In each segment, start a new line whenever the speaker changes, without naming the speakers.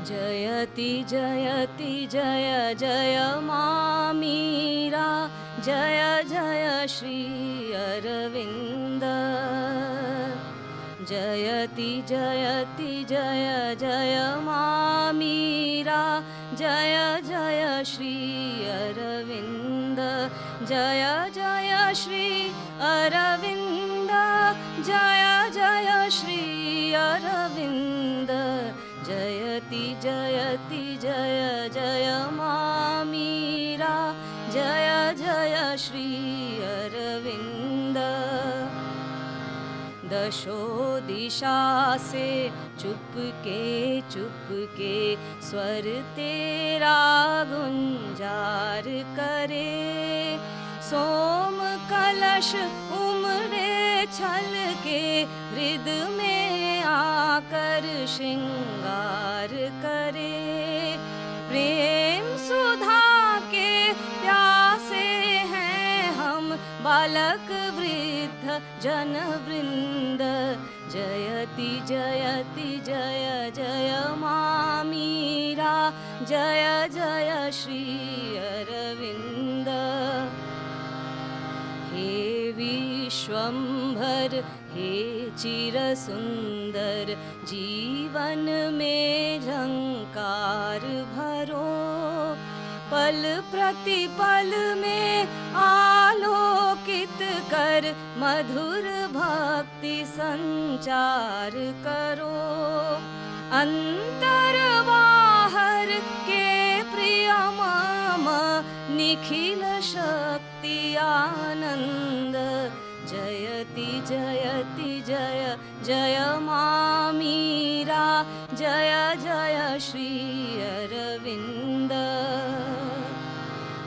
जयति जयति जय जय मामीरा, जय जय श्री अरविंद। जयति जयति जय जय मामीरा, जय जय श्री अरविंद। जय जय श्री अरविंद, जय जय श्री अरविंद। जयति जयति जय जय मामीरा, जय जय श्री अरविंद। दशो दिशा से चुपके स्वर तेरा गुंजार करे। सोम कलश उमड़े छल के, हृदय में आकर श्रृंगार करे। प्रेम सुधा के प्यासे हैं हम, बालक वृद्ध जन वृंद। जयति जयति जय जय मामीरा, जय जय श्री अरविंद। हे विश्वंभर हे चिर सुंदर, जीवन में झंकार भरो। पल प्रतिपल में आलोकित कर, मधुर भक्ति संचार करो। अंतर बाहर के प्रिय मम, निखिल शक्ति आनंद। जयति जयति जय जय मामीरा, जय जय श्री अरविंद।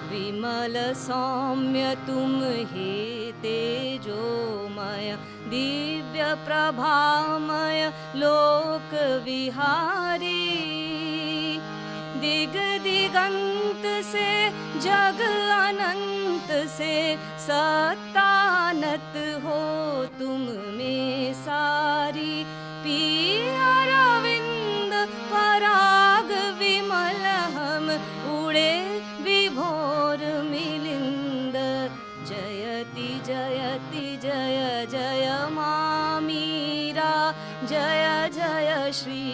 विमल सौम्य तुम हे तेजोमय, दिव्य प्रभामय लोक विहारी। दिग दिगंत से जग अनंत से, सत्तानत हो तुम में सारी। पिया अरविंद पराग विमल हम, उड़े विभोर मिलिंद। जयति जयति जय जय मामीरा, जय जय श्री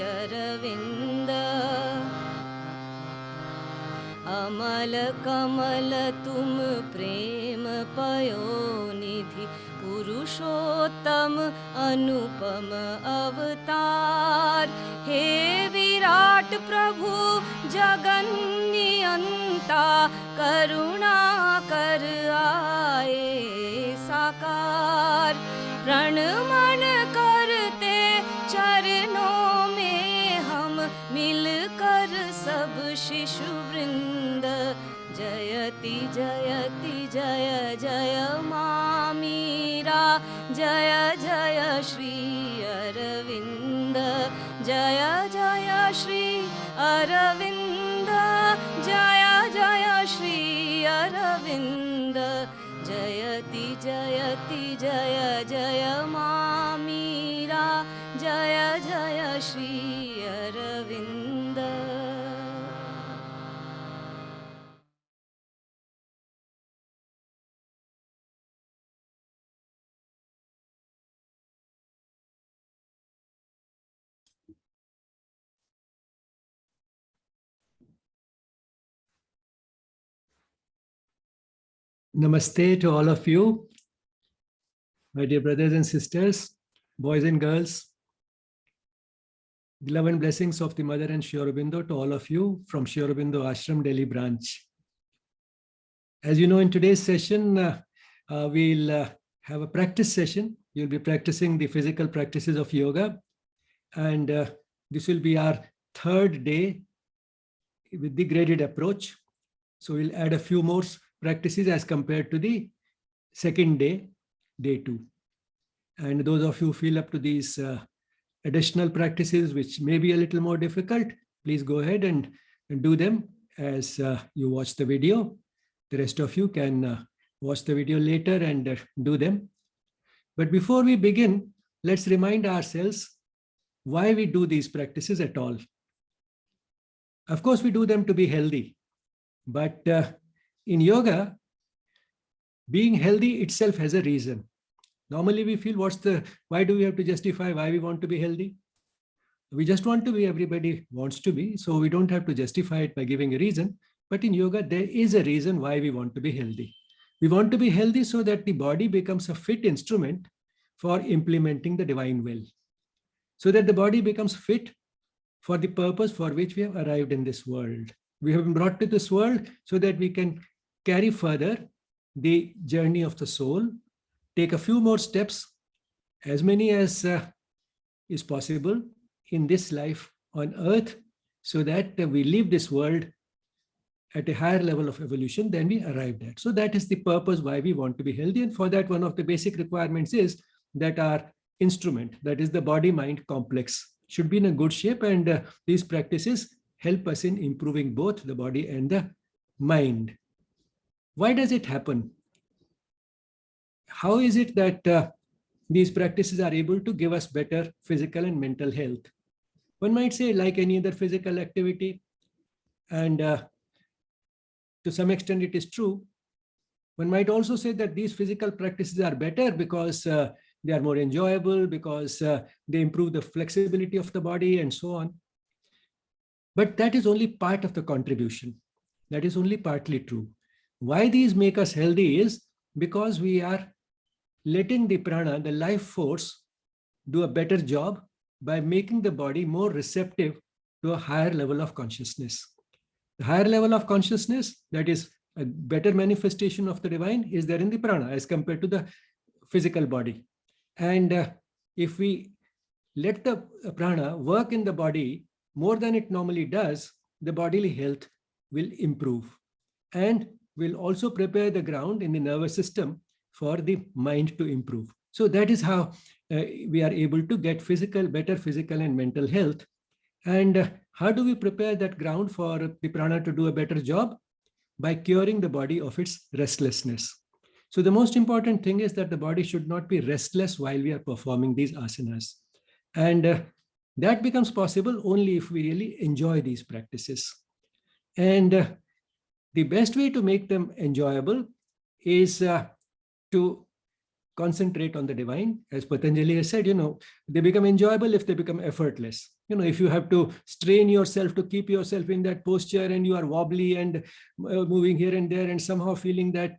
अरविंद। अमल कमल तुम प्रेम पयोनिधि, पुरुषोत्तम अनुपम अवतार। हे विराट प्रभु जगन्नियंता, करुणा कर आए साकार। प्रणमन करते चरणों में हम, मिलकर सब शिशु वृंद। जयति जयति जय जय मामीरा, जय जय श्री अरविंद। जय जय श्री अरविंद, जय जय श्री अरविंद। जयति जयति जय जय मामीरा, जय जय Shri Arvind.
Namaste to all of you, my dear brothers and sisters, boys and girls. The love and blessings of the Mother and Sri Aurobindo to all of you from Sri Aurobindo Ashram, Delhi branch. As you know, in today's session, we'll have a practice session. You'll be practicing the physical practices of yoga. And this will be our third day with the graded approach. So we'll add a few more practices as compared to the second day, day 2. And those of you who feel up to these additional practices, which may be a little more difficult, please go ahead and do them as you watch the video. The rest of you can watch the video later and do them. But before we begin, let's remind ourselves why we do these practices at all. Of course, we do them to be healthy. But in yoga, being healthy itself has a reason. Normally we feel, why do we have to justify why we want to be healthy? We just want to be, everybody wants to be, so we don't have to justify it by giving a reason. But in yoga, there is a reason why we want to be healthy. We want to be healthy so that the body becomes a fit instrument for implementing the divine will. So that the body becomes fit for the purpose for which we have arrived in this world. We have been brought to this world so that we can carry further the journey of the soul, take a few more steps, as many as is possible in this life on earth, so that we leave this world at a higher level of evolution than we arrived at. So that is the purpose why we want to be healthy. And for that, one of the basic requirements is that our instrument, that is the body-mind complex, should be in a good shape. And these practices help us in improving both the body and the mind. Why does it happen? How is it that these practices are able to give us better physical and mental health? One might say, like any other physical activity, and to some extent it is true. One might also say that these physical practices are better because they are more enjoyable, because they improve the flexibility of the body and so on. But that is only part of the contribution. That is only partly true. Why these make us healthy is because we are letting the prana, the life force, do a better job by making the body more receptive to a higher level of consciousness. The higher level of consciousness, that is a better manifestation of the divine, is there in the prana as compared to the physical body. And if we let the prana work in the body more than it normally does, the bodily health will improve and will also prepare the ground in the nervous system for the mind to improve. So that is how we are able to get better physical and mental health. And how do we prepare that ground for the prana to do a better job? By curing the body of its restlessness. So the most important thing is that the body should not be restless while we are performing these asanas. And that becomes possible only if we really enjoy these practices. And the best way to make them enjoyable is to concentrate on the divine. As Patanjali has said, they become enjoyable if they become effortless. If you have to strain yourself to keep yourself in that posture and you are wobbly and moving here and there and somehow feeling that,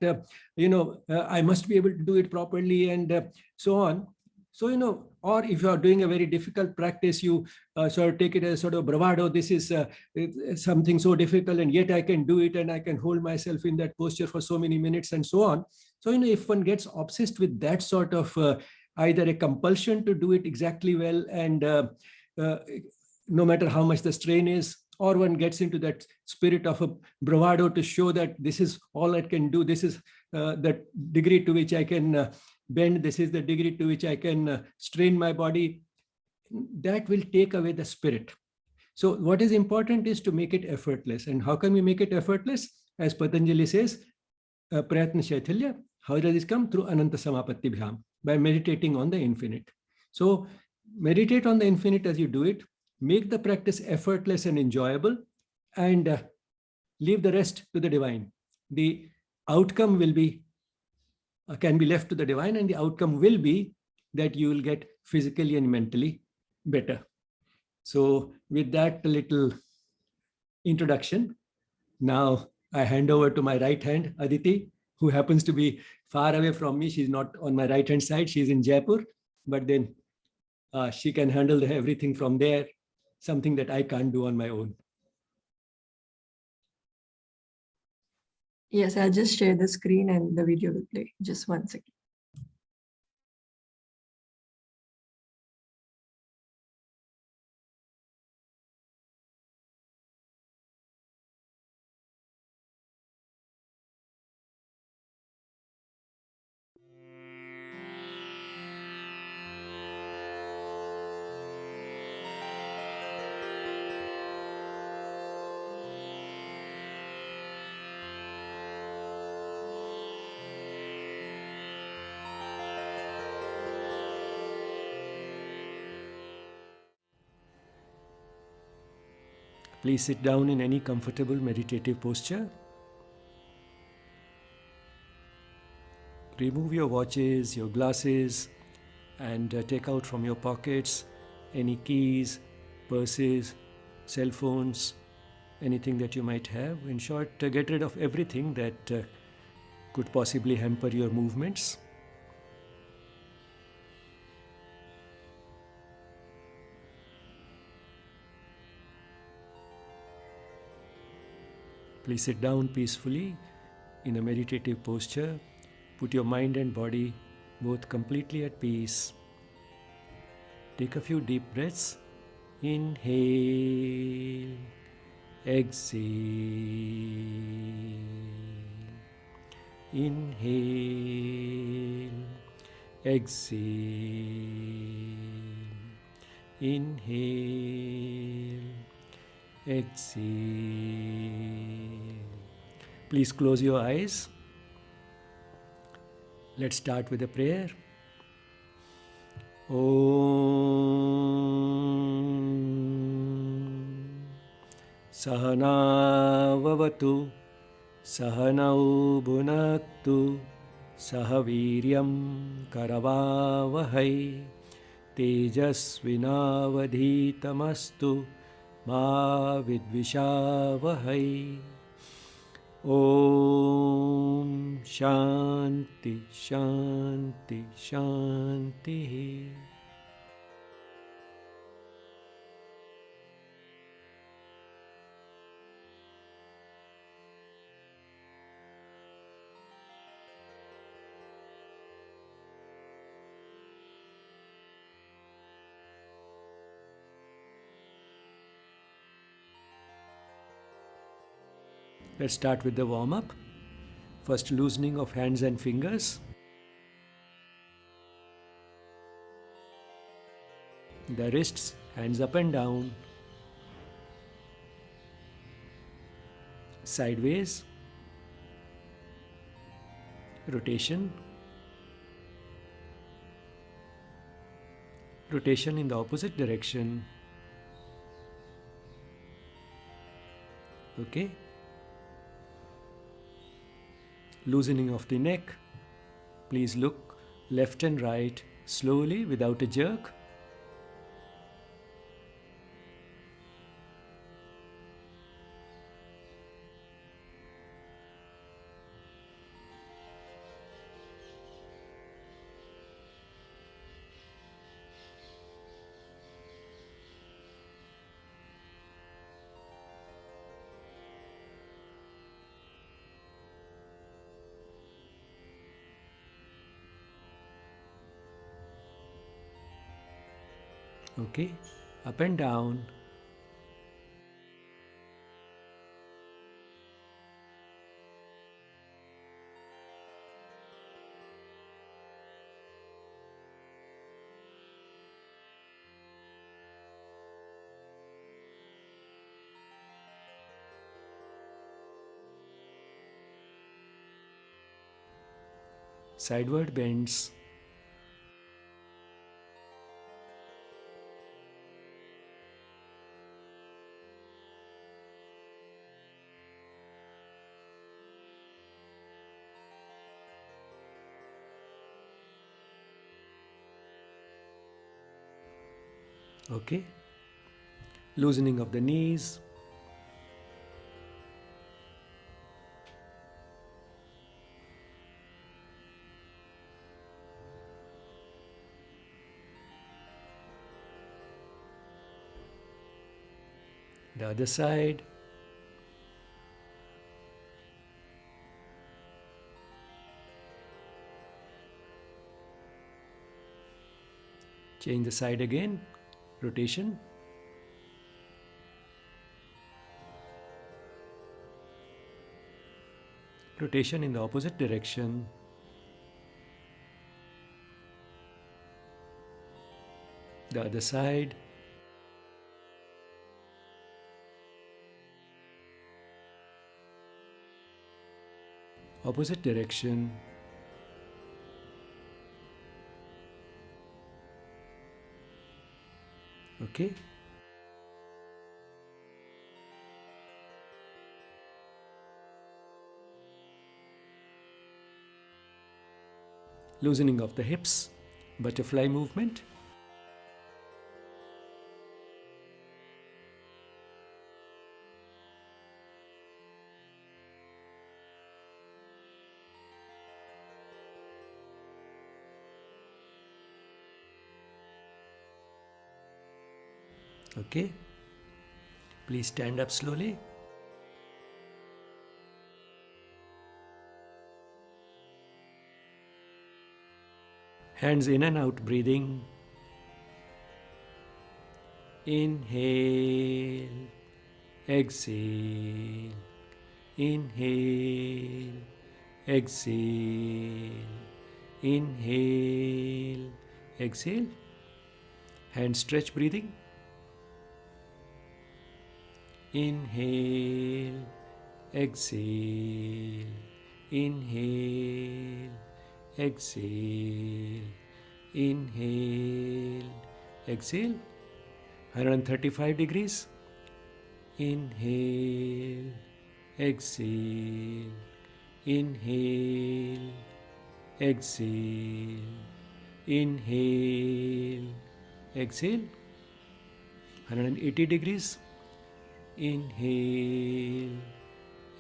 I must be able to do it properly and so on. So, or if you are doing a very difficult practice, you sort of take it as sort of bravado. This is something so difficult and yet I can do it and I can hold myself in that posture for so many minutes and so on. So, if one gets obsessed with that sort of either a compulsion to do it exactly well and no matter how much the strain is, or one gets into that spirit of a bravado to show that this is all I can do, this is the degree to which I can bend, this is the degree to which I can strain my body, that will take away the spirit. So what is important is to make it effortless. And how can we make it effortless? As Patanjali says, prayatna shaitilya. How does this come? Through ananta samapatti bhyam, by meditating on the infinite. So meditate on the infinite as you do it, make the practice effortless and enjoyable, and leave the rest to the divine. The outcome will be can be left to the divine, and the outcome will be that you will get physically and mentally better. So with that little introduction, now I hand over to my right hand, Aditi, who happens to be far away from me. She's not on my right hand side. She's in Jaipur, but then she can handle everything from there, something that I can't do on my own.
Yes, I'll just share the screen and the video will play. Just 1 second.
Please sit down in any comfortable meditative posture. Remove your watches, your glasses, and take out from your pockets any keys, purses, cell phones, anything that you might have. In short, get rid of everything that could possibly hamper your movements. Please sit down peacefully in a meditative posture. Put your mind and body both completely at peace. Take a few deep breaths. Inhale, exhale. Inhale, exhale. Inhale, exhale. Please close your eyes. Let's start with a prayer. Om Sahana Vavatu Sahanau Bhunaktu Sahaviryam Karavavahai Tejasvinavadhitamastu Ma Vidvishavahai. Om Shanti Shanti Shanti. Let's start with the warm-up. First, loosening of hands and fingers. The wrists, hands up and down. Sideways. Rotation. Rotation in the opposite direction. Okay. Loosening of the neck. Please look left and right slowly without a jerk. Okay, up and down. Sideward bends. Okay. Loosening of the knees. The other side. Change the side again. Rotation. Rotation in the opposite direction. The other side. Opposite direction. Okay. loosening of the hips, butterfly movement. Okay, please stand up slowly. Hands in and out, breathing. Inhale, exhale, inhale, exhale, inhale, exhale. Hand stretch, breathing. Inhale, exhale, inhale, exhale, inhale, exhale. 135 degrees. Inhale, exhale, inhale, exhale, inhale, exhale. 180 degrees. Inhale,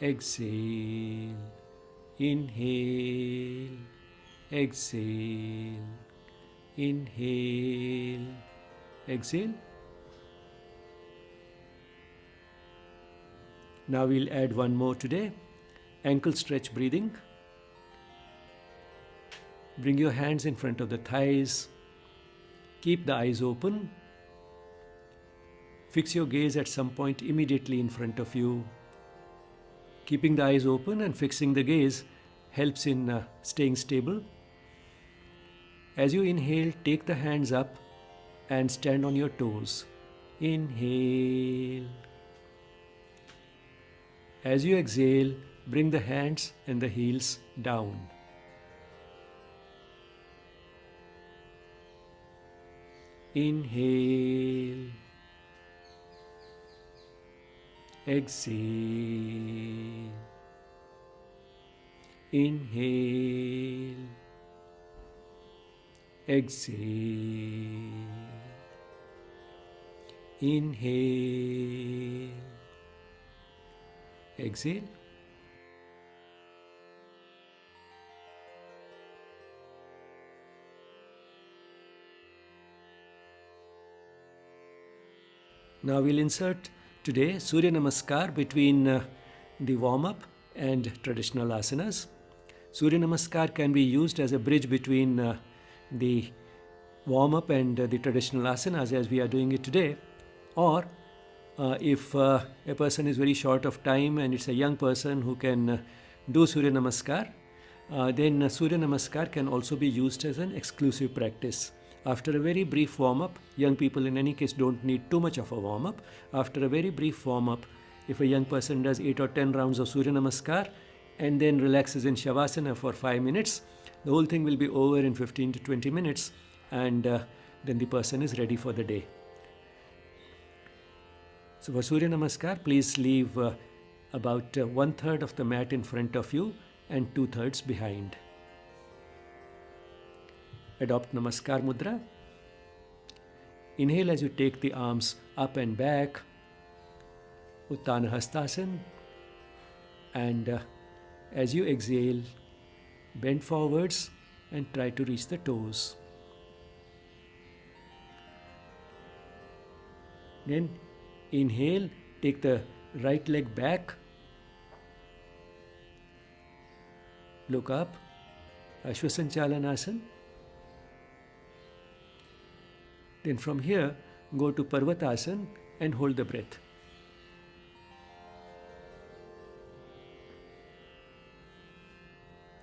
exhale, inhale, exhale, inhale, exhale. Now we'll add one more today. Ankle stretch, breathing. Bring your hands in front of the thighs. Keep the eyes open. Fix your gaze at some point immediately in front of you. Keeping the eyes open and fixing the gaze helps in staying stable. As you inhale, take the hands up and stand on your toes. Inhale. As you exhale, bring the hands and the heels down. Inhale. Exhale. Inhale. Exhale. Inhale. Exhale. Now we'll insert today Surya Namaskar between the warm-up and traditional asanas. Surya Namaskar can be used as a bridge between the warm-up and the traditional asanas as we are doing it today. Or if a person is very short of time and it's a young person who can do Surya Namaskar, then Surya Namaskar can also be used as an exclusive practice. After a very brief warm-up, young people in any case don't need too much of a warm-up. After a very brief warm-up, if a young person does 8 or 10 rounds of Surya Namaskar and then relaxes in Shavasana for 5 minutes, the whole thing will be over in 15 to 20 minutes and then the person is ready for the day. So for Surya Namaskar, please leave about 1/3 of the mat in front of you and 2/3 behind. Adopt Namaskar Mudra. Inhale as you take the arms up and back. Uttana Hastasana. And as you exhale, bend forwards and try to reach the toes. Then inhale, take the right leg back. Look up. Ashwasanchalanasana. Then from here, go to Parvatasana and hold the breath.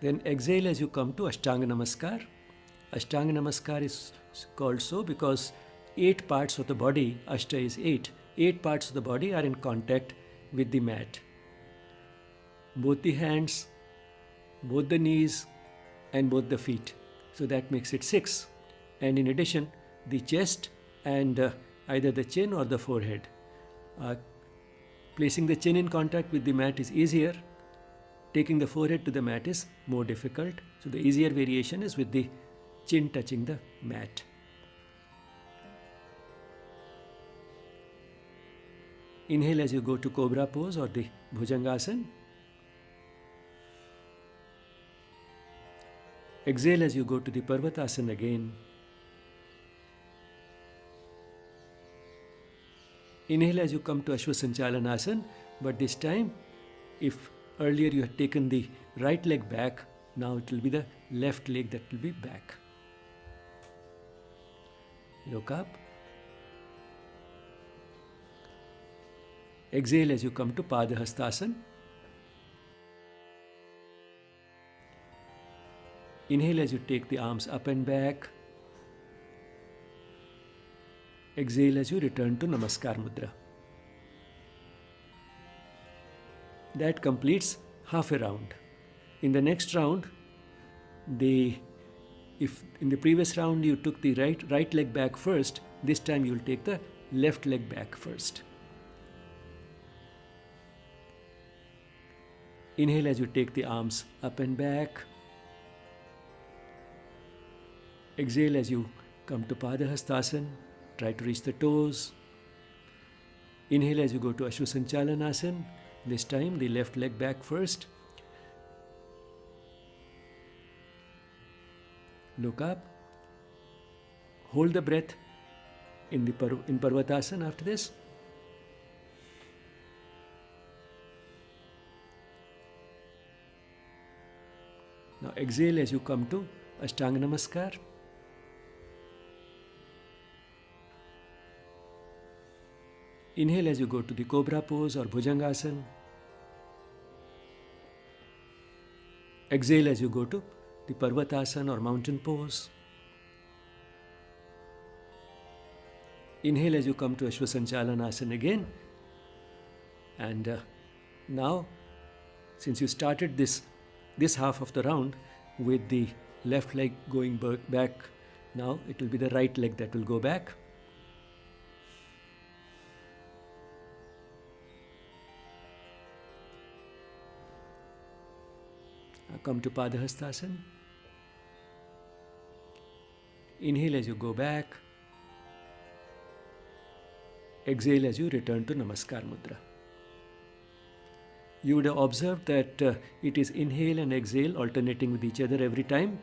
Then exhale as you come to Ashtanga Namaskar. Ashtanga Namaskar is called so because 8 parts of the body, Ashta is 8, 8 parts of the body are in contact with the mat. Both the hands, both the knees and both the feet. So that makes it 6. And in addition, the chest and either the chin or the forehead. Placing the chin in contact with the mat is easier. taking the forehead to the mat is more difficult. So the easier variation is with the chin touching the mat. Inhale as you go to Cobra Pose or the Bhujangasan. Exhale as you go to the Parvatasana again. Inhale as you come to Ashwasanchalanasana, but this time, if earlier you had taken the right leg back, now it will be the left leg that will be back. Look up. Exhale as you come to Padahastasana. Inhale as you take the arms up and back. Exhale as you return to Namaskar Mudra. That completes half a round. In the next round, if in the previous round you took the right leg back first, this time you will take the left leg back first. Inhale as you take the arms up and back. Exhale as you come to Padahastasana. Try to reach the toes. Inhale as you go to Ashwasanchalanasana. This time the left leg back first. Look up. Hold the breath in Parvatasana after this. Now exhale as you come to Ashtanga Namaskar. Inhale as you go to the Cobra Pose or Bhujangasan. Exhale as you go to the Parvatasana or Mountain Pose. Inhale as you come to Ashwasanchalanasana again. And now, since you started this half of the round with the left leg going back, now it will be the right leg that will go back. Now come to Padahastasana. Inhale as you go back. Exhale as you return to Namaskar Mudra. You would have observed that it is inhale and exhale alternating with each other every time,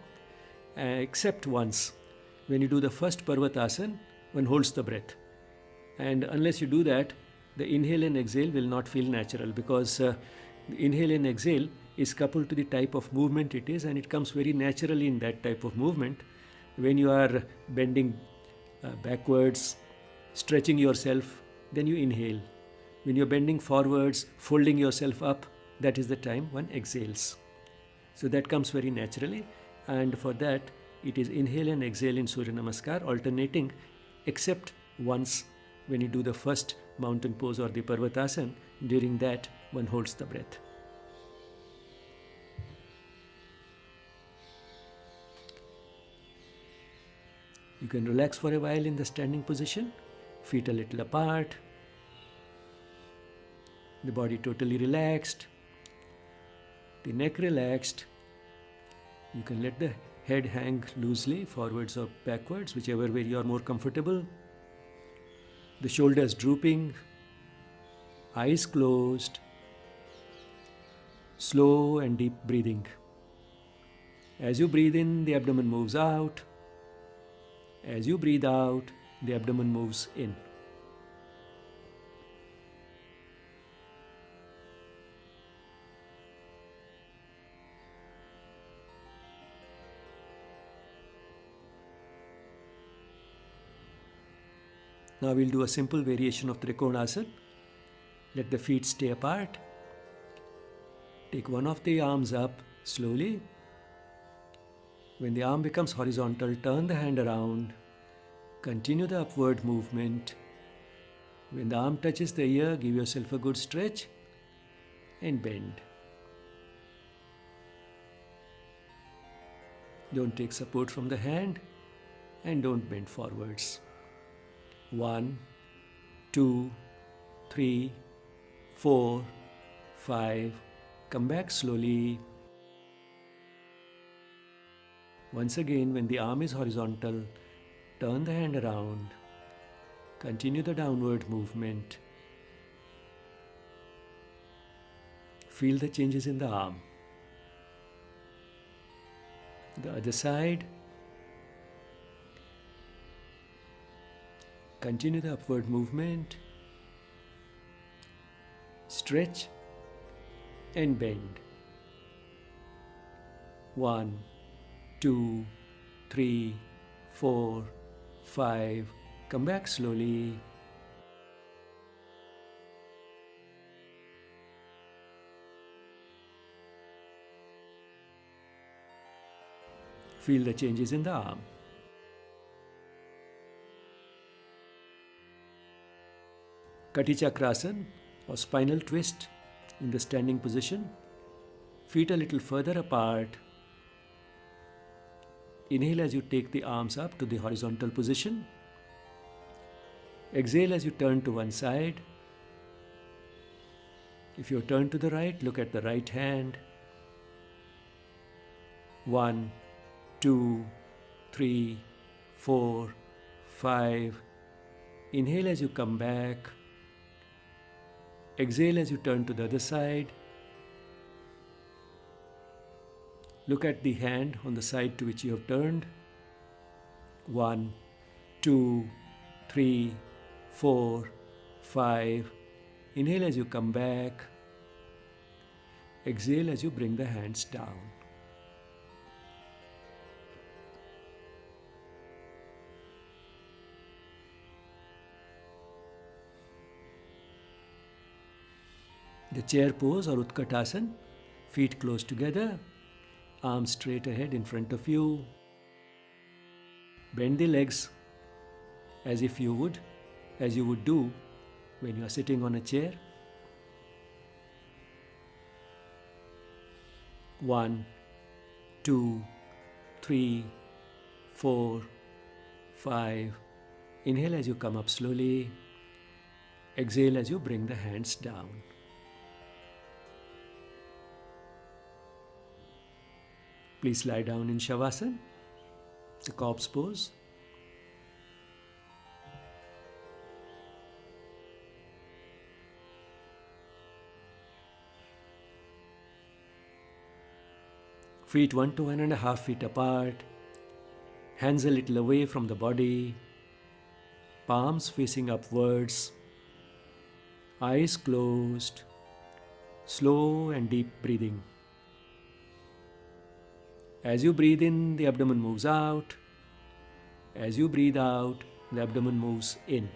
except once. When you do the first Parvatasana, one holds the breath. And unless you do that, the inhale and exhale will not feel natural, because the inhale and exhale is coupled to the type of movement it is, and it comes very naturally in that type of movement. When you are bending backwards, stretching yourself, then you inhale. When you're bending forwards, folding yourself up, that is the time one exhales. So that comes very naturally, and for that it is inhale and exhale in Surya Namaskar alternating, except once when you do the first mountain pose or the Parvatasana. During that one holds the breath. You can relax for a while in the standing position, feet a little apart, the body totally relaxed, the neck relaxed. You can let the head hang loosely forwards or backwards, whichever way you are more comfortable. The shoulders drooping, eyes closed, slow and deep breathing. As you breathe in, the abdomen moves out. As you breathe out, the abdomen moves in. Now we'll do a simple variation of Trikonasana. Let the feet stay apart. Take one of the arms up slowly. When the arm becomes horizontal, turn the hand around. Continue the upward movement. When the arm touches the ear, give yourself a good stretch and bend. Don't take support from the hand and don't bend forwards. 1, 2, 3, 4, 5. Come back slowly. Once again, when the arm is horizontal, turn the hand around. Continue the downward movement. Feel the changes in the arm. The other side. Continue the upward movement. Stretch and bend. 1, 2, 3, 4, 5. Come back slowly. Feel the changes in the arm. Kati Chakrasana or spinal twist in the standing position. Feet a little further apart. Inhale as you take the arms up to the horizontal position. Exhale as you turn to one side. If you turn to the right, look at the right hand. 1, 2, 3, 4, 5. Inhale as you come back. Exhale as you turn to the other side. Look at the hand on the side to which you have turned. 1, 2, 3, 4, 5. Inhale as you come back. Exhale as you bring the hands down. The chair pose or Utkartasana, feet close together, arms straight ahead in front of you. Bend the legs as you would do when you are sitting on a chair. 1, 2, 3, 4, 5. Inhale as you come up slowly. Exhale as you bring the hands down. Please lie down in Shavasana, the corpse pose. Feet 1 to 1.5 feet apart, hands a little away from the body, palms facing upwards, eyes closed, slow and deep breathing. As you breathe in, the abdomen moves out. As you breathe out, the abdomen moves in.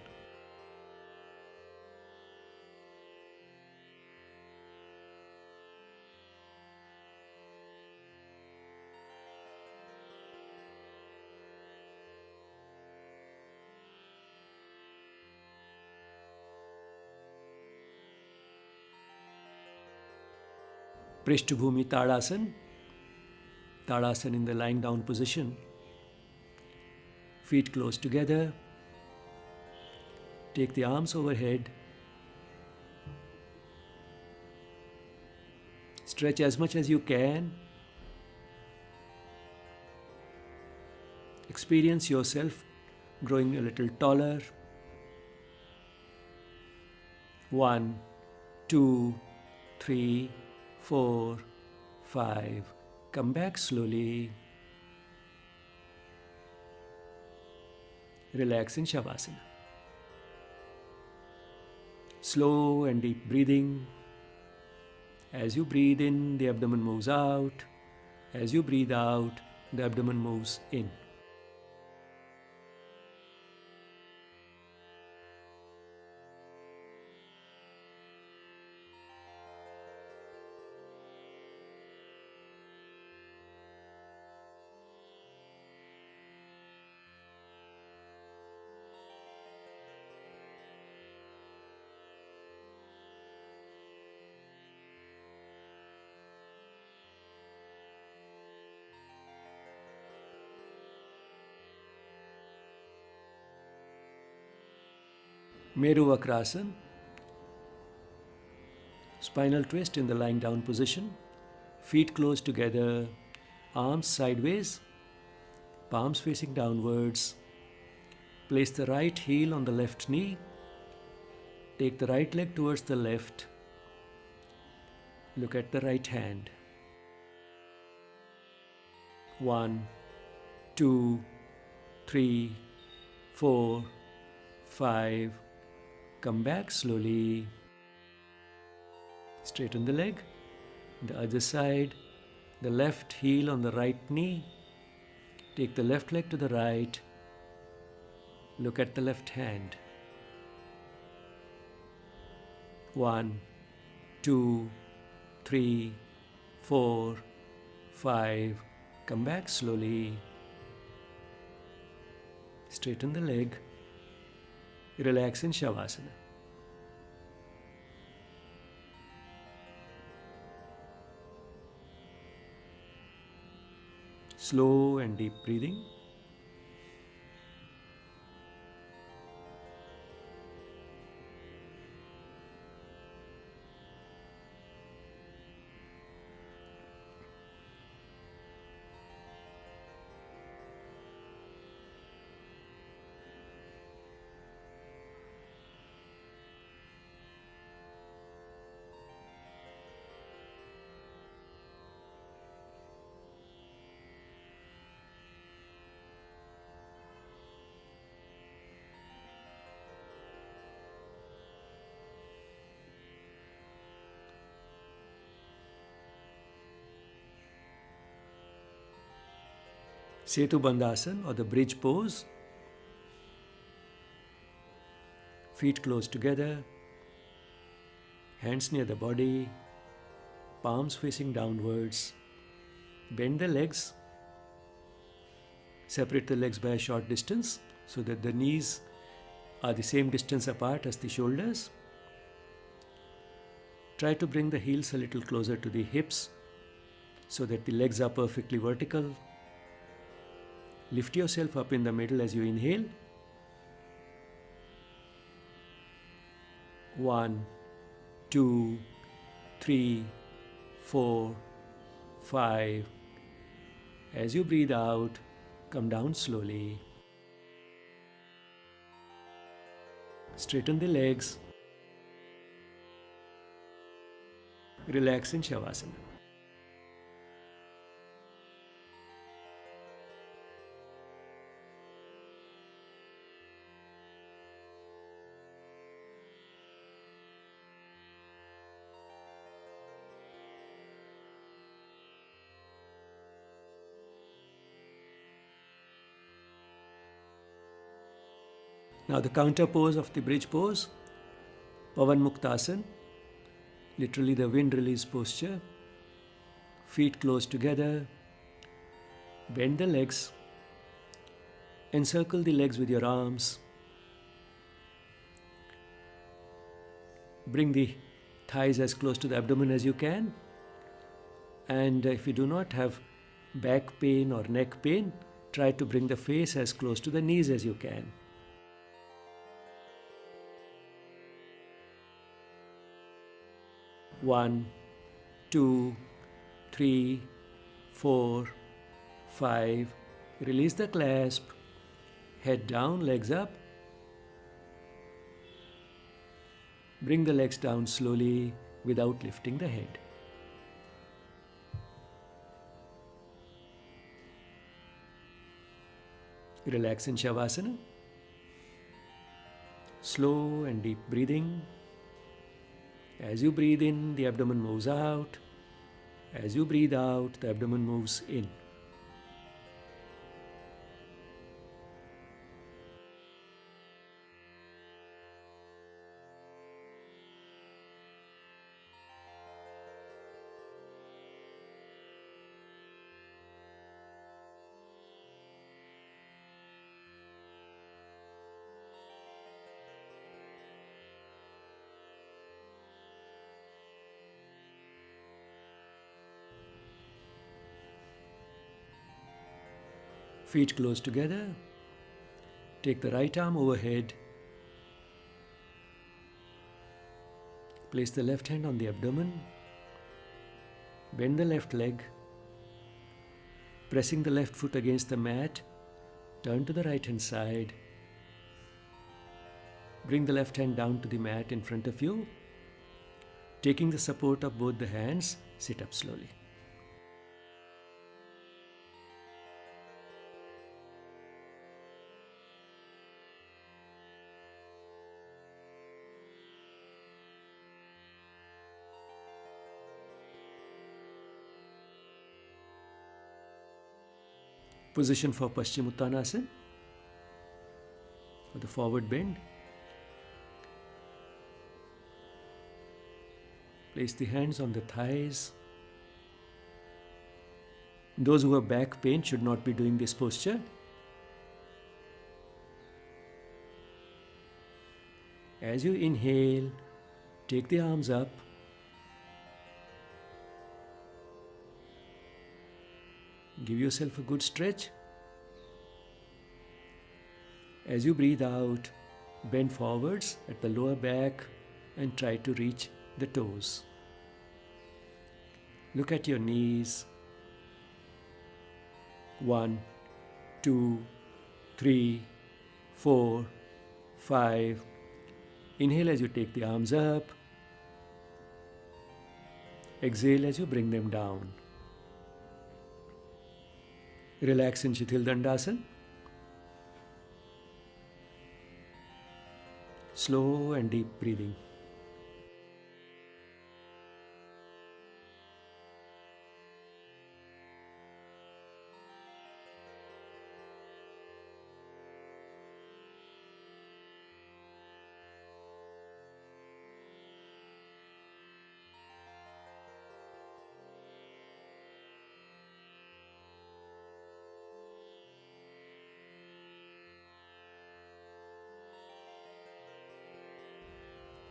Prishtabhumi Tadasana. Tadasana in the lying down position. Feet close together. Take the arms overhead. Stretch as much as you can. Experience yourself growing a little taller. 1, 2, 3, 4, 5. Come back slowly. Relax in Shavasana. Slow and deep breathing. As you breathe in, the abdomen moves out. As you breathe out, the abdomen moves in. Meru Vakrasana Spinal twist in the lying down position. Feet close together, arms sideways, palms facing downwards. Place the right heel on the left knee. Take the right leg towards the left. Look at the right hand. 1, 2, 3, 4, 5. Come back slowly. Straighten the leg. The other side. The left heel on the right knee. Take the left leg to the right. Look at the left hand. 1, 2, 3, 4, 5. Come back slowly. Straighten the leg. Relax in Shavasana. Slow and deep breathing. Setu Bandhasan or the bridge pose. Feet close together, hands near the body, palms facing downwards. Bend the legs. Separate the legs by a short distance so that the knees are the same distance apart as the shoulders. Try to bring the heels a little closer to the hips so that the legs are perfectly vertical. Lift yourself up in the middle as you inhale. 1, 2, 3, 4, 5. As you breathe out, come down slowly. Straighten the legs. Relax in Shavasana. Now the counter pose of the bridge pose, Pavan Muktasana, literally the wind release posture. Feet close together, bend the legs, encircle the legs with your arms. Bring the thighs as close to the abdomen as you can. And if you do not have back pain or neck pain, try to bring the face as close to the knees as you can. One, 2, 3, 4, 5. Release the clasp. Head down, legs up. Bring the legs down slowly without lifting the head. Relax in Shavasana. Slow and deep breathing. As you breathe in, the abdomen moves out. As you breathe out, the abdomen moves in. Feet close together. Take the right arm overhead. Place the left hand on the abdomen. Bend the left leg. Pressing the left foot against the mat, turn to the right hand side. Bring the left hand down to the mat in front of you. Taking the support of both the hands, sit up slowly. Position for Paschimottanasana, or the forward bend. Place the hands on the thighs. Those who have back pain should not be doing this posture. As you inhale, take the arms up. Give yourself a good stretch. As you breathe out, bend forwards at the lower back and try to reach the toes. Look at your knees. 1, 2, 3, 4, 5. Inhale as you take the arms up. Exhale as you bring them down. Relax in Shithil Dandasana. Slow and deep breathing.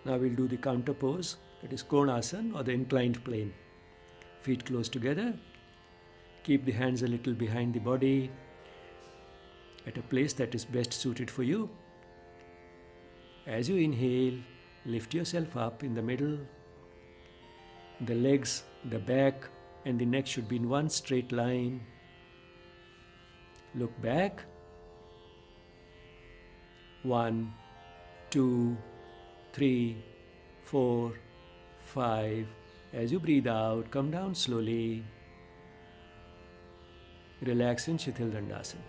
Now we'll do the counter pose, that is Konasana or the inclined plane. Feet close together. Keep the hands a little behind the body at a place that is best suited for you. As you inhale, lift yourself up in the middle. The legs, the back and the neck should be in one straight line. Look back. 1, 2, 3, 4, 5. As you breathe out, come down slowly. Relax in Shithil Dandasana.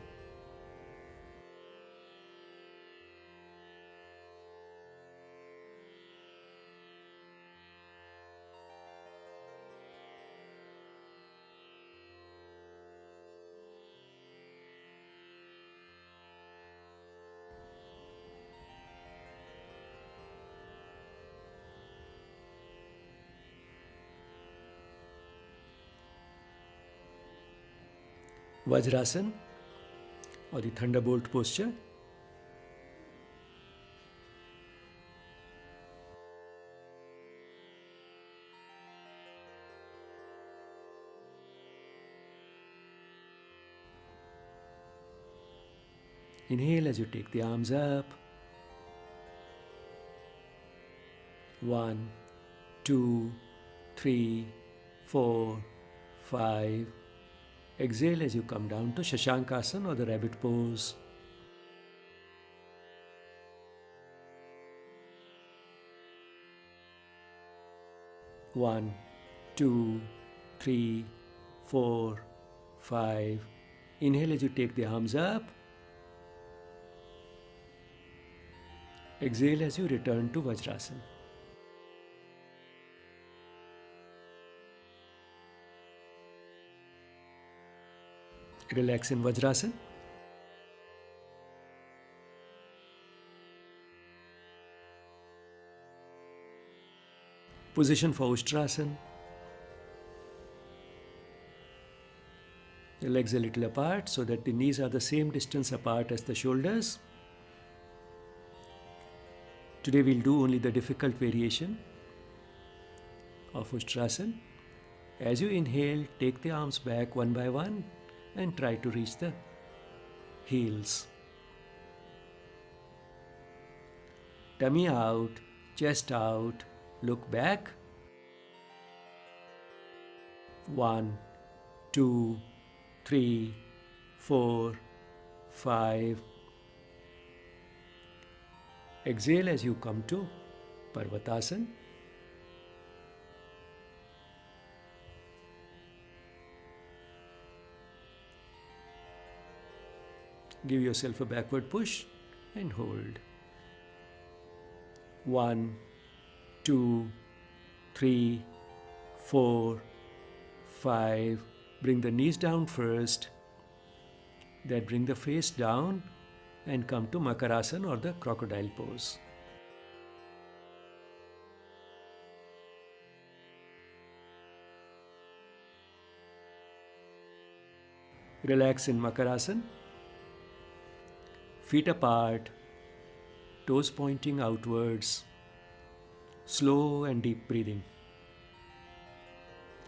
Vajrasana or the thunderbolt posture. Inhale as you take the arms up. 1, 2, 3, 4, 5. Exhale as you come down to Shashankasana or the rabbit pose. One, 2, 3, 4, 5. Inhale as you take the arms up. Exhale as you return to Vajrasana. Relax in Vajrasana. Position for Ustrasana. The legs a little apart so that the knees are the same distance apart as the shoulders. Today we'll do only the difficult variation of Ustrasana. As you inhale, take the arms back one by one and try to reach the heels. Tummy out, chest out, Look back. 1, 2, 3, 4, 5. Exhale as you come to Parvatasana. Give yourself a backward push and hold. 1, 2, 3, 4, 5. Bring the knees down first. Then bring the face down and come to Makarasana or the crocodile pose. Relax in Makarasana. Feet apart, toes pointing outwards. Slow and deep breathing.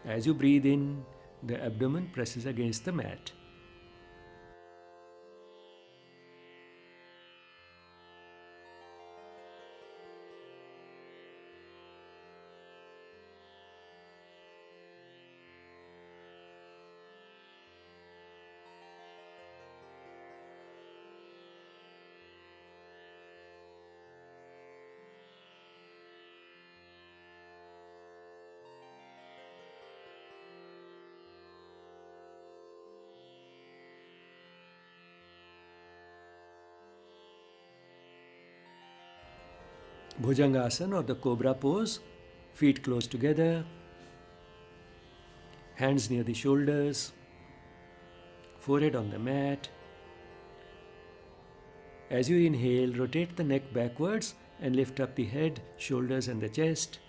As you breathe in, the abdomen presses against the mat. Bhujangasan or the cobra pose, feet close together, hands near the shoulders, forehead on the mat. As you inhale, rotate the neck backwards and lift up the head, shoulders and the chest.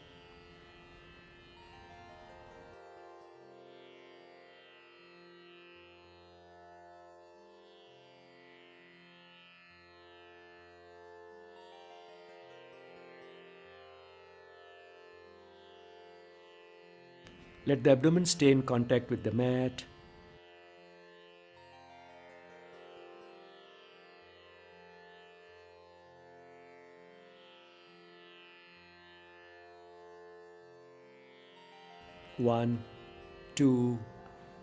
Let the abdomen stay in contact with the mat. One, 2,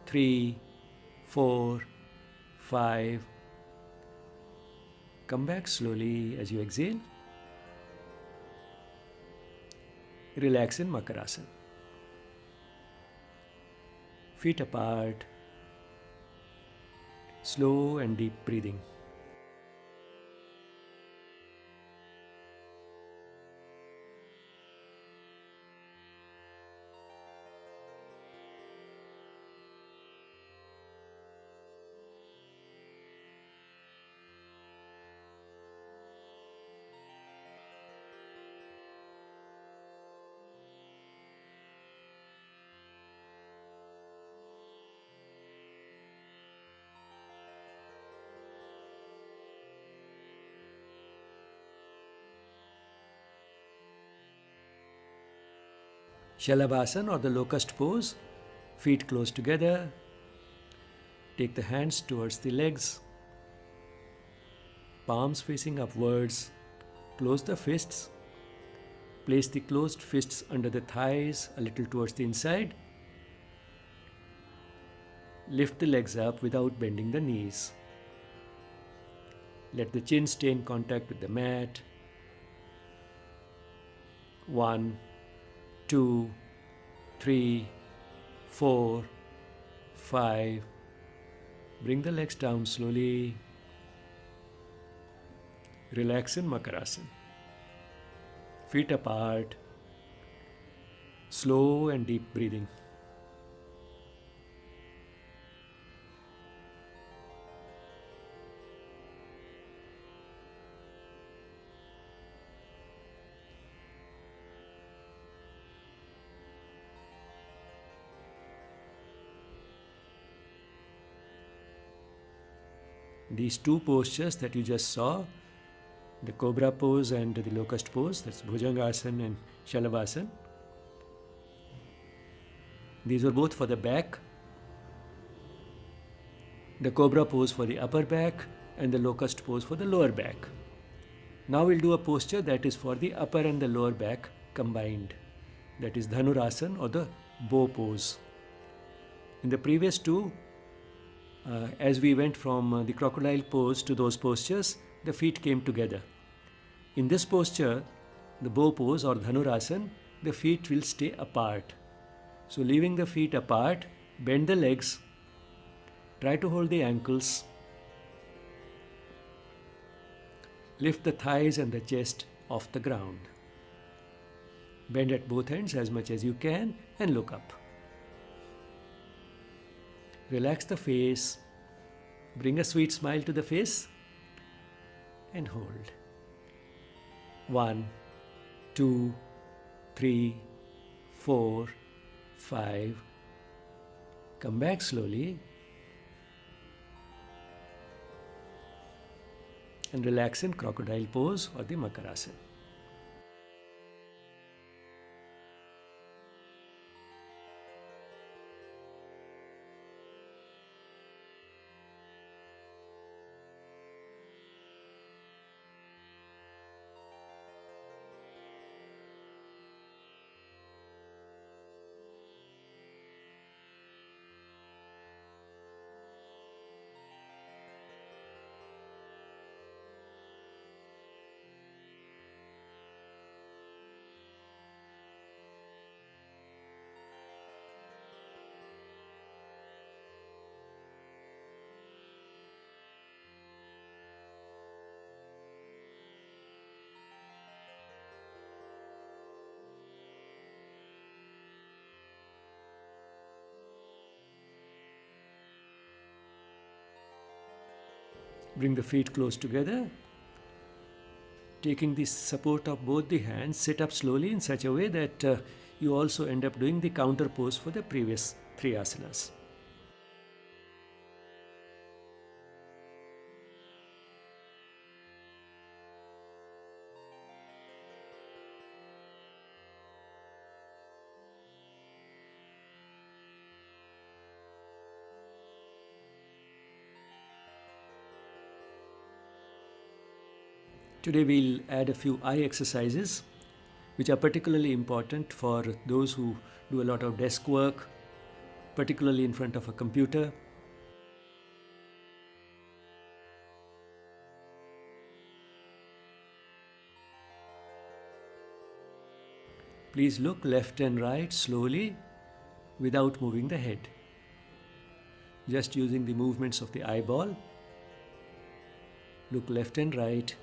3, 4, 5. Come back slowly as you exhale. Relax in Makarasana. Feet apart, slow and deep breathing. Shalabhasana or the locust pose, feet close together. Take the hands towards the legs, palms facing upwards. Close the fists. Place the closed fists under the thighs, a little towards the inside. Lift the legs up without bending the knees. Let the chin stay in contact with the mat. 1, 2, 3, 4, 5. Bring the legs down slowly. Relax in Makarasana. Feet apart. Slow and deep breathing. These two postures that you just saw, the cobra pose and the locust pose, that's Bhujangasan and Shalabhasana. These were both for the back. The cobra pose for the upper back and the locust pose for the lower back. Now we'll do a posture that is for the upper and the lower back combined. that is Dhanurasana or the bow pose. In the previous two, as we went from the crocodile pose to those postures, the feet came together. In this posture, the bow pose or Dhanurasana, the feet will stay apart. So leaving the feet apart, bend the legs, try to hold the ankles, lift the thighs and the chest off the ground. Bend at both ends as much as you can and look up. Relax the face, bring a sweet smile to the face and hold. 1, 2, 3, 4, 5. Come back slowly and relax in crocodile pose or the Makarasana. Bring the feet close together. Taking the support of both the hands, sit up slowly in such a way that you also end up doing the counter pose for the previous 3 asanas. Today we'll add a few eye exercises which are particularly important for those who do a lot of desk work, particularly in front of a computer. Please look left and right slowly without moving the head. Just using the movements of the eyeball. Look left and right.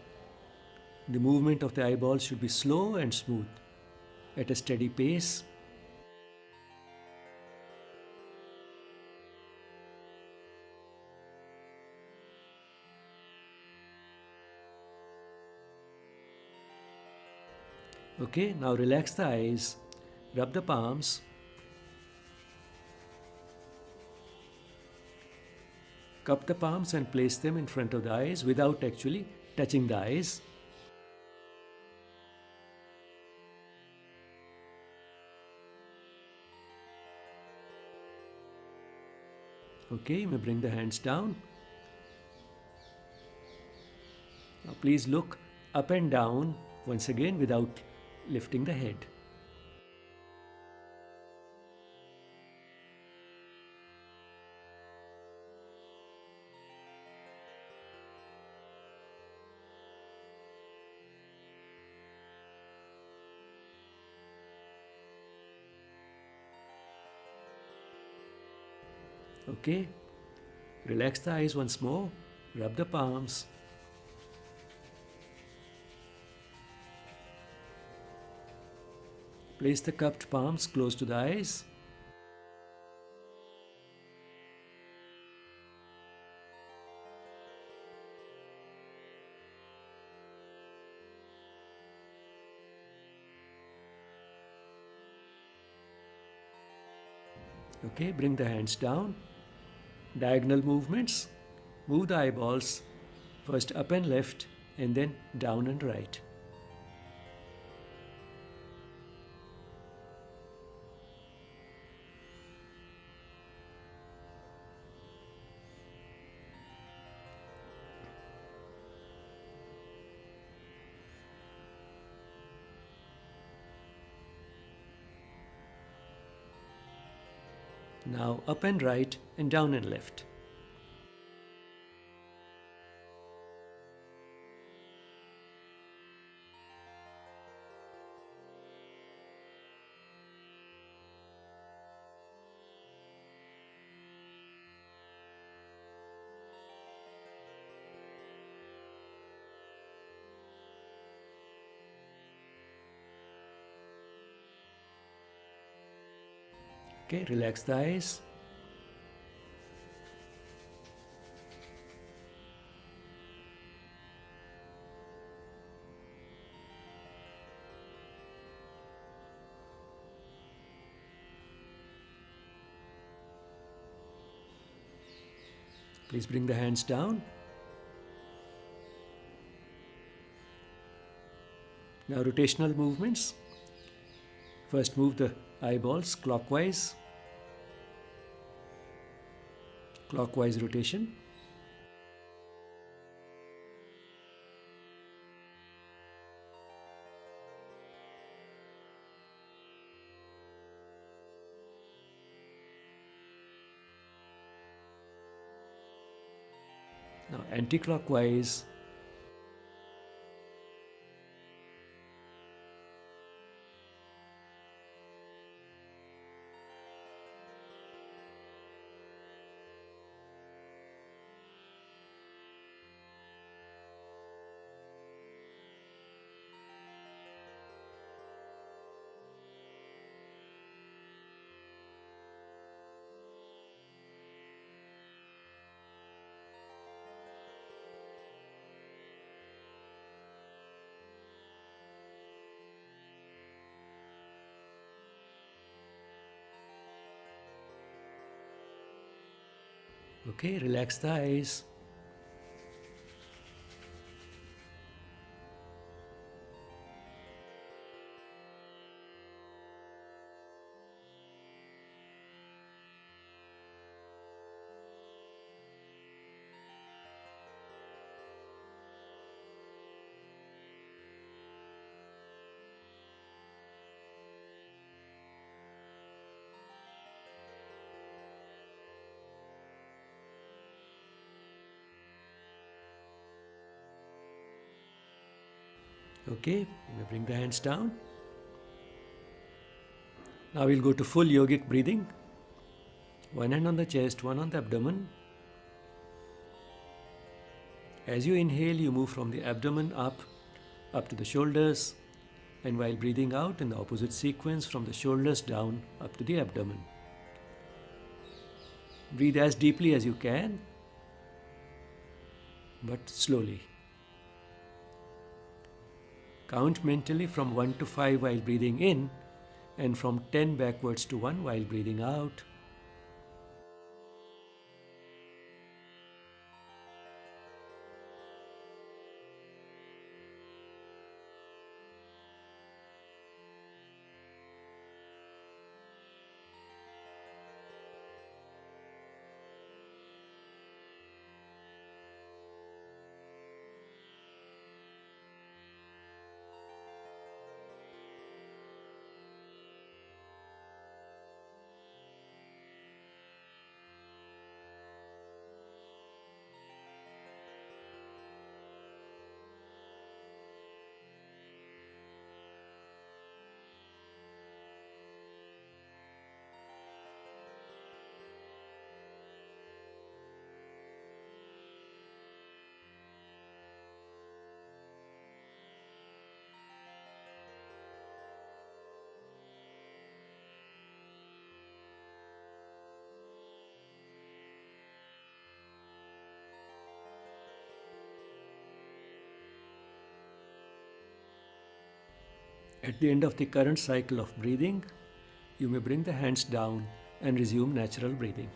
The movement of the eyeball should be slow and smooth, at a steady pace. Okay, now relax the eyes, rub the palms. Cup the palms and place them in front of the eyes without actually touching the eyes. Okay, you may bring the hands down. Now please look up and down once again without lifting the head. Okay, relax the eyes once more, rub the palms. Place the cupped palms close to the eyes. Okay, bring the hands down. Diagonal movements. Move the eyeballs first up and left and then down and right. Now up and right and down and left. Okay, relax the eyes. Please bring the hands down. Now rotational movements. First move the eyeballs clockwise. Clockwise rotation. Now anti-clockwise. Okay, relax the eyes. Okay, you may bring the hands down. Now we'll go to full yogic breathing. One hand on the chest, one on the abdomen. As you inhale, you move from the abdomen up to the shoulders, and while breathing out in the opposite sequence, from the shoulders down up to the abdomen. Breathe as deeply as you can, but slowly. Count mentally from 1 to 5 while breathing in, and from 10 backwards to 1 while breathing out. At the end of the current cycle of breathing, you may bring the hands down and resume natural breathing.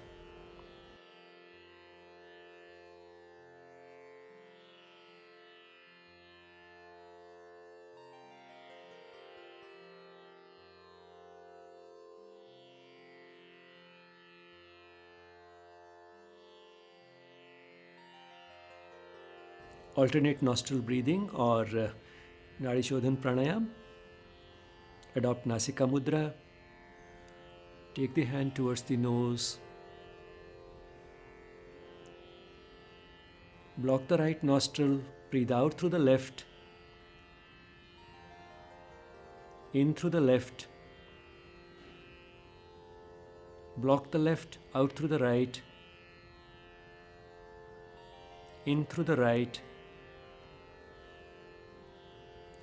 Alternate nostril breathing or Nadi Shodhan Pranayam. Adopt Nasika Mudra. Take the hand towards the nose. Block the right nostril. Breathe out through the left. In through the left. Block the left, out through the right. In through the right.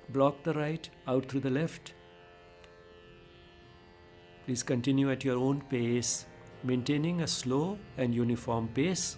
Block the right, out through the left. Please continue at your own pace, maintaining a slow and uniform pace.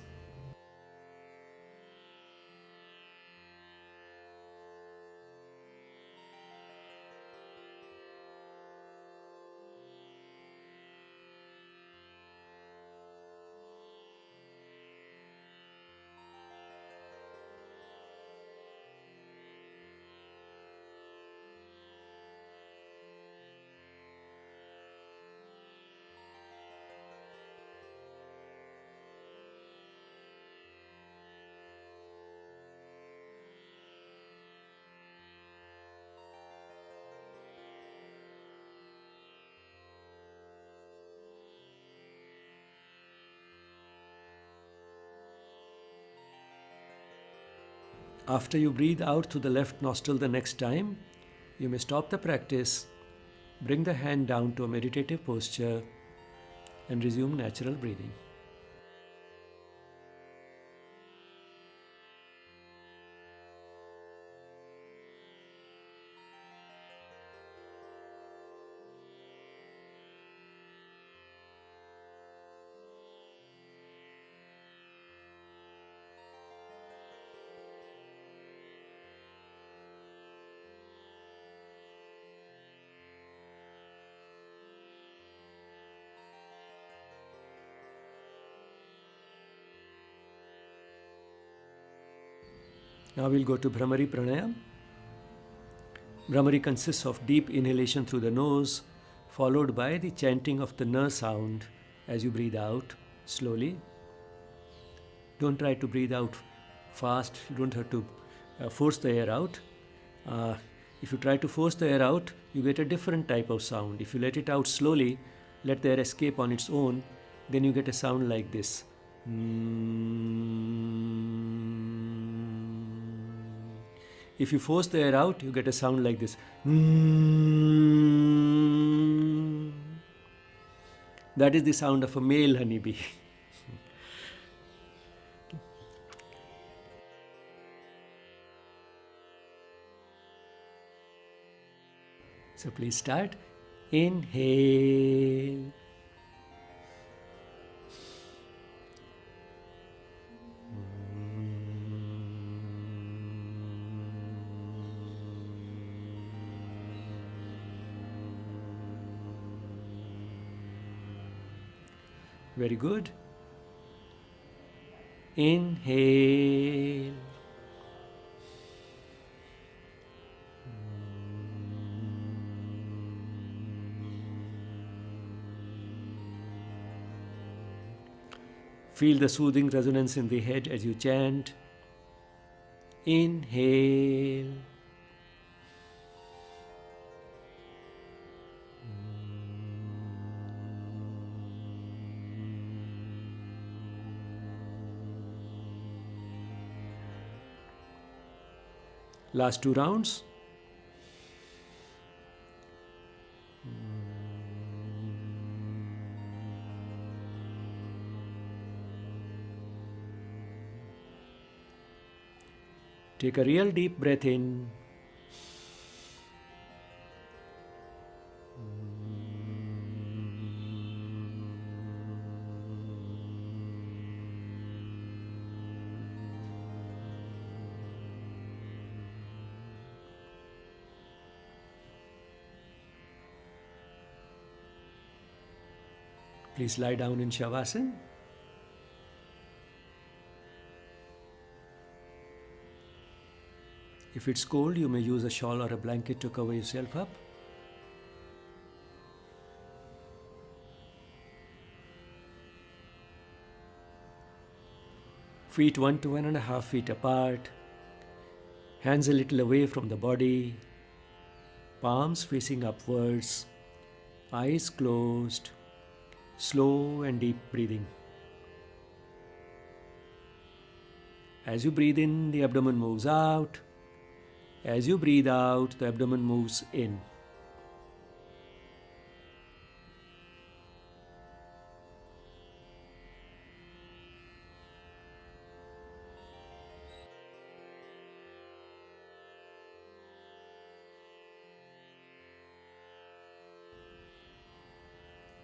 After you breathe out through the left nostril the next time, you may stop the practice, bring the hand down to a meditative posture, and resume natural breathing. Now we'll go to Brahmari Pranayam. Brahmari consists of deep inhalation through the nose, followed by the chanting of the na sound as you breathe out slowly. Don't try to breathe out fast. You don't have to force the air out. If you try to force the air out, you get a different type of sound. If you let it out slowly, let the air escape on its own, then you get a sound like this. If you force the air out, you get a sound like this. That is the sound of a male honeybee. So please start. Inhale. Very good. Inhale. Feel the soothing resonance in the head as you chant. Inhale. Last 2 rounds. Take a real deep breath in. Please lie down in Shavasana. If it's cold, you may use a shawl or a blanket to cover yourself up. Feet 1 to 1.5 feet apart. Hands a little away from the body. Palms facing upwards. Eyes closed. Slow and deep breathing. As you breathe in, the abdomen moves out. As you breathe out, the abdomen moves in.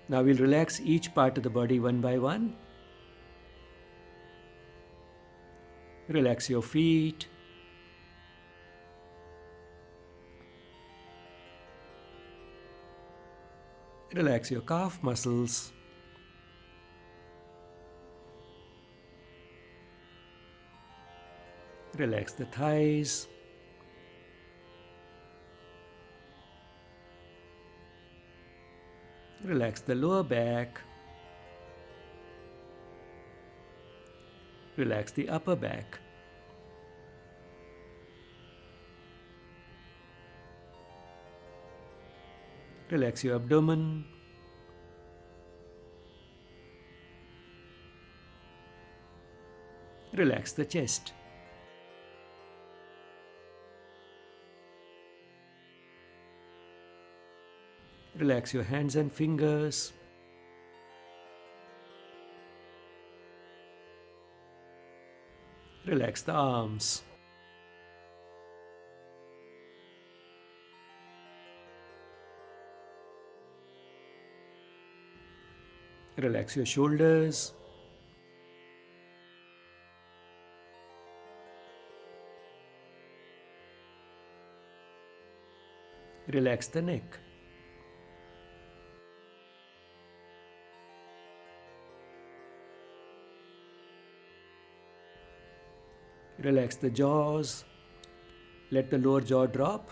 Now we'll relax each part of the body one by one. Relax your feet. Relax your calf muscles. Relax the thighs. Relax the lower back. Relax the upper back. Relax your abdomen. Relax the chest. Relax your hands and fingers. Relax the arms. Relax your shoulders. Relax the neck. Relax the jaws. Let the lower jaw drop.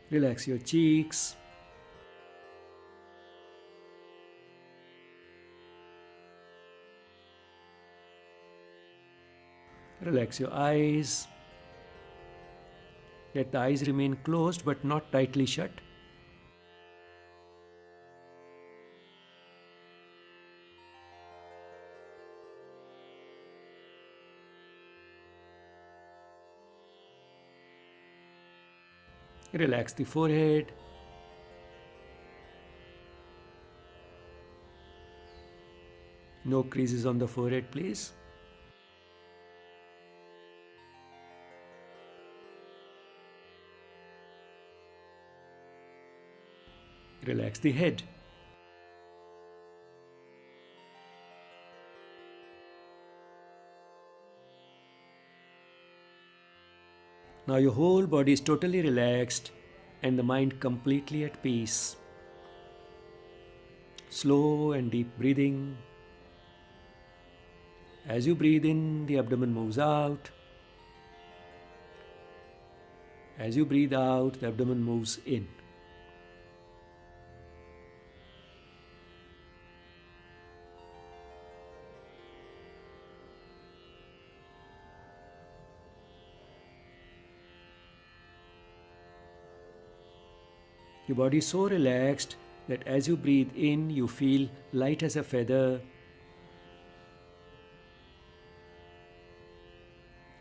Relax your cheeks. Relax your eyes. Let the eyes remain closed but not tightly shut. Relax the forehead. No creases on the forehead, please. Relax the head. Now your whole body is totally relaxed and the mind completely at peace. Slow and deep breathing. As you breathe in, the abdomen moves out. As you breathe out, the abdomen moves in. Your body is so relaxed that as you breathe in, you feel light as a feather.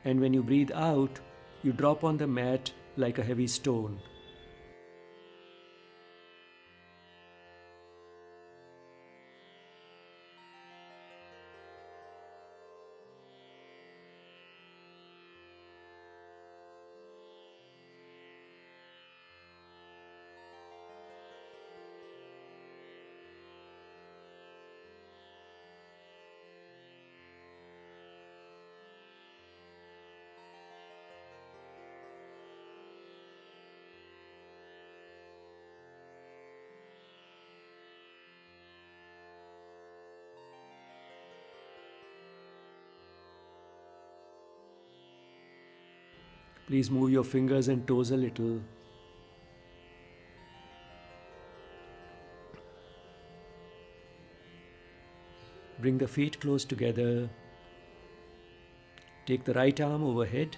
And when you breathe out, you drop on the mat like a heavy stone. Please move your fingers and toes a little. Bring the feet close together. Take the right arm overhead.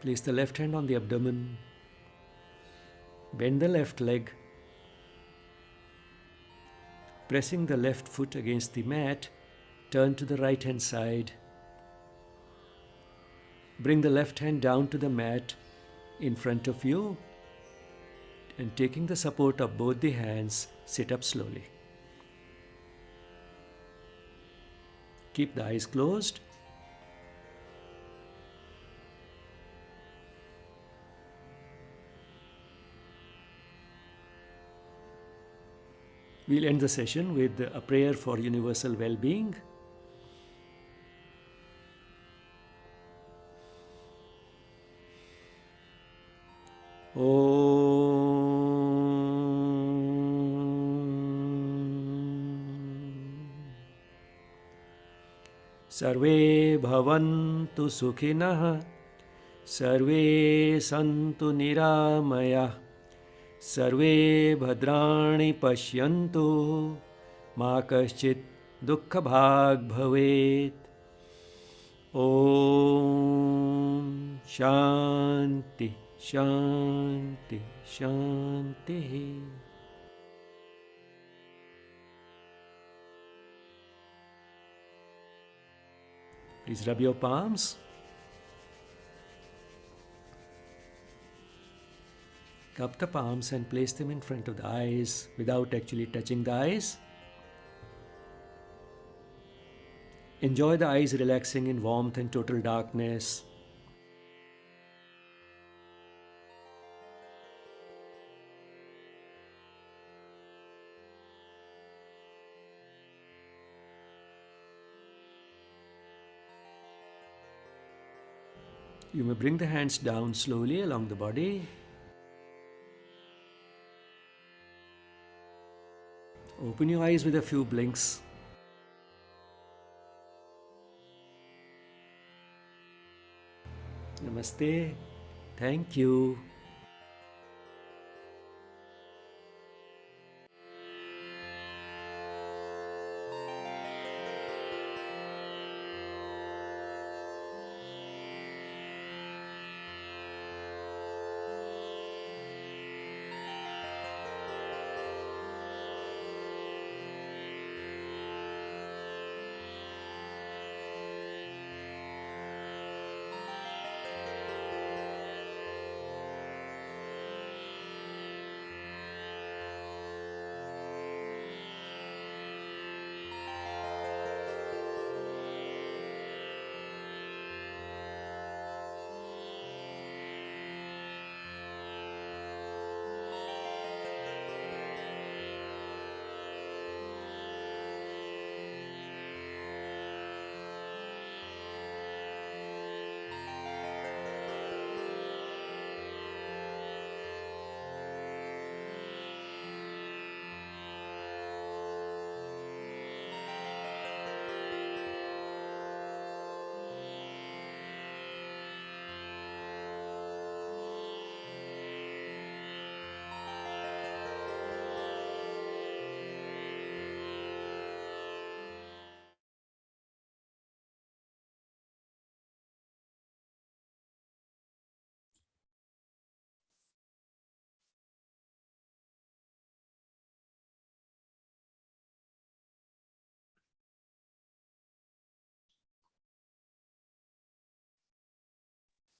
Place the left hand on the abdomen. Bend the left leg. Pressing the left foot against the mat, turn to the right hand side. Bring the left hand down to the mat in front of you, and taking the support of both the hands, sit up slowly. Keep the eyes closed. We'll end the session with a prayer for universal well-being. Sarve bhavantu sukhinah, sarve santu niramaya, sarve bhadrani pashyantu, ma kaschit dukkha bhag bhavet. Om Shanti Shanti Shanti. Please rub your palms. Cup the palms and place them in front of the eyes without actually touching the eyes. Enjoy the eyes relaxing in warmth and total darkness. You may bring the hands down slowly along the body. Open your eyes with a few blinks. Namaste. Thank you.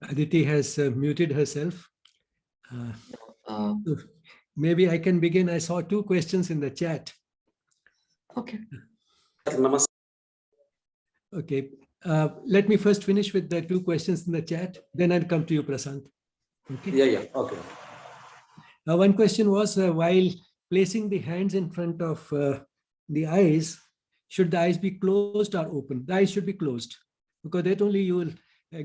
Aditi has muted herself. So maybe I can begin. I saw two questions in the chat.
Okay.
Namaskar.
Okay. Let me first finish with the two questions in the chat. Then I'll come to you, Prasant. Okay.
Yeah. Okay.
One question was while placing the hands in front of the eyes, should the eyes be closed or open? The eyes should be closed, because that only you will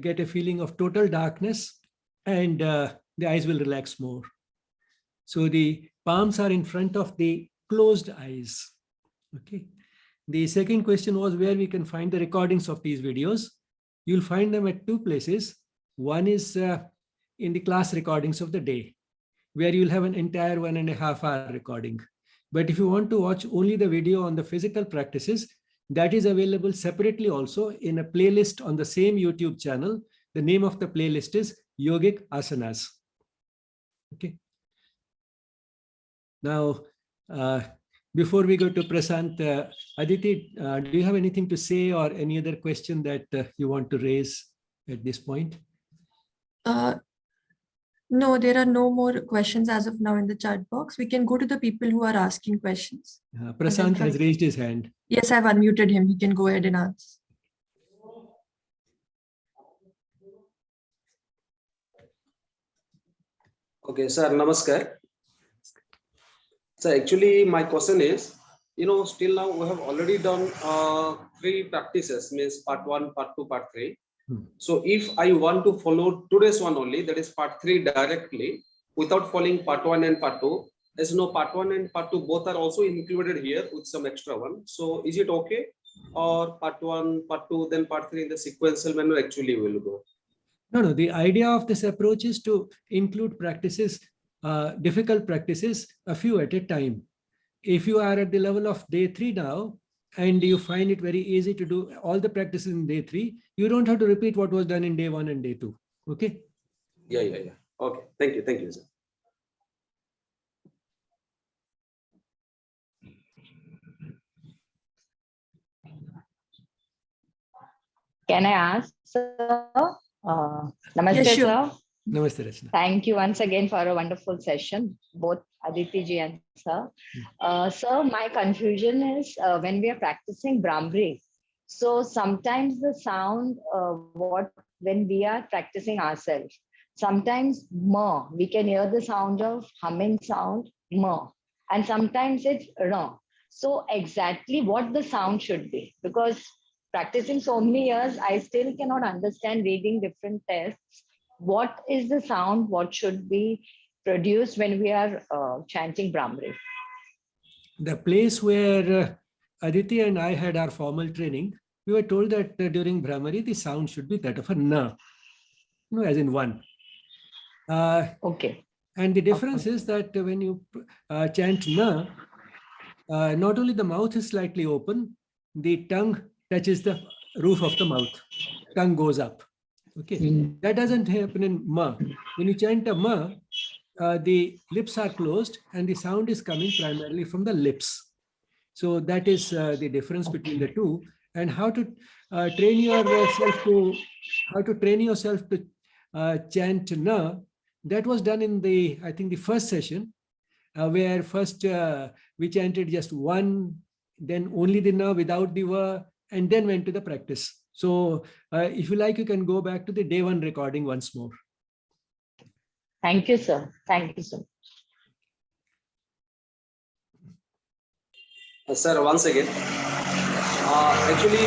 get a feeling of total darkness, and the eyes will relax more. So the palms are in front of the closed eyes. Okay. The second question was where we can find the recordings of these videos. You'll find them at two places. One is in the class recordings of the day, where you'll have an entire 1.5 hour recording. But if you want to watch only the video on the physical practices, that is available separately also in a playlist on the same YouTube channel. The name of the playlist is Yogic Asanas. Okay. Now, before we go to Prasant, Aditi, do you have anything to say or any other question that you want to raise at this point?
No, there are no more questions as of now in the chat box. We can go to the people who are asking questions.
Prasant has raised his hand.
Yes, I've unmuted him. He can go ahead and ask.
Okay, sir, Namaskar. So actually my question is, still now we have already done 3 practices, means part 1, part 2, part 3. So if I want to follow today's one only, that is part 3 directly, without following part 1 and part 2, as you know, part 1 and part 2 both are also included here with some extra one. So is it okay? Or part 1, part 2, then part 3 in the sequential manner actually will go?
No, the idea of this approach is to include practices, difficult practices, a few at a time. If you are at the level of day 3 now, and you find it very easy to do all the practices in day 3, you don't have to repeat what was done in day 1 and day 2. Okay?
Yeah. Okay. Thank you, sir.
Can I ask, sir? Namaste,
Yes, sure.
sir.
Namaste, Rachna.
Thank you once again for a wonderful session, both Aditi ji and sir. Sir, my confusion is when we are practicing Brahmari, so sometimes the sound, when we are practicing ourselves, sometimes ma, we can hear the sound of humming sound, ma, and sometimes it's ra. So exactly what the sound should be, because practicing so many years, I still cannot understand reading different texts. What is the sound? What should be produced when we are chanting Brahmari?
The place where Aditi and I had our formal training, we were told that during Brahmari, the sound should be that of a na, as in one.
Okay.
And the difference is that when you chant na, not only the mouth is slightly open, the tongue touches the roof of the mouth. Tongue goes up. Okay, that doesn't happen in ma. When you chant a ma, the lips are closed and the sound is coming primarily from the lips. So that is the difference between the two. And how to train yourself to chant na, that was done in the, I think, the first session, where first we chanted just one, then only the na without the va, and then went to the practice. So if you like, you can go back to the day 1 recording once more.
Thank you, sir. Thank you, sir.
Sir, once again, actually,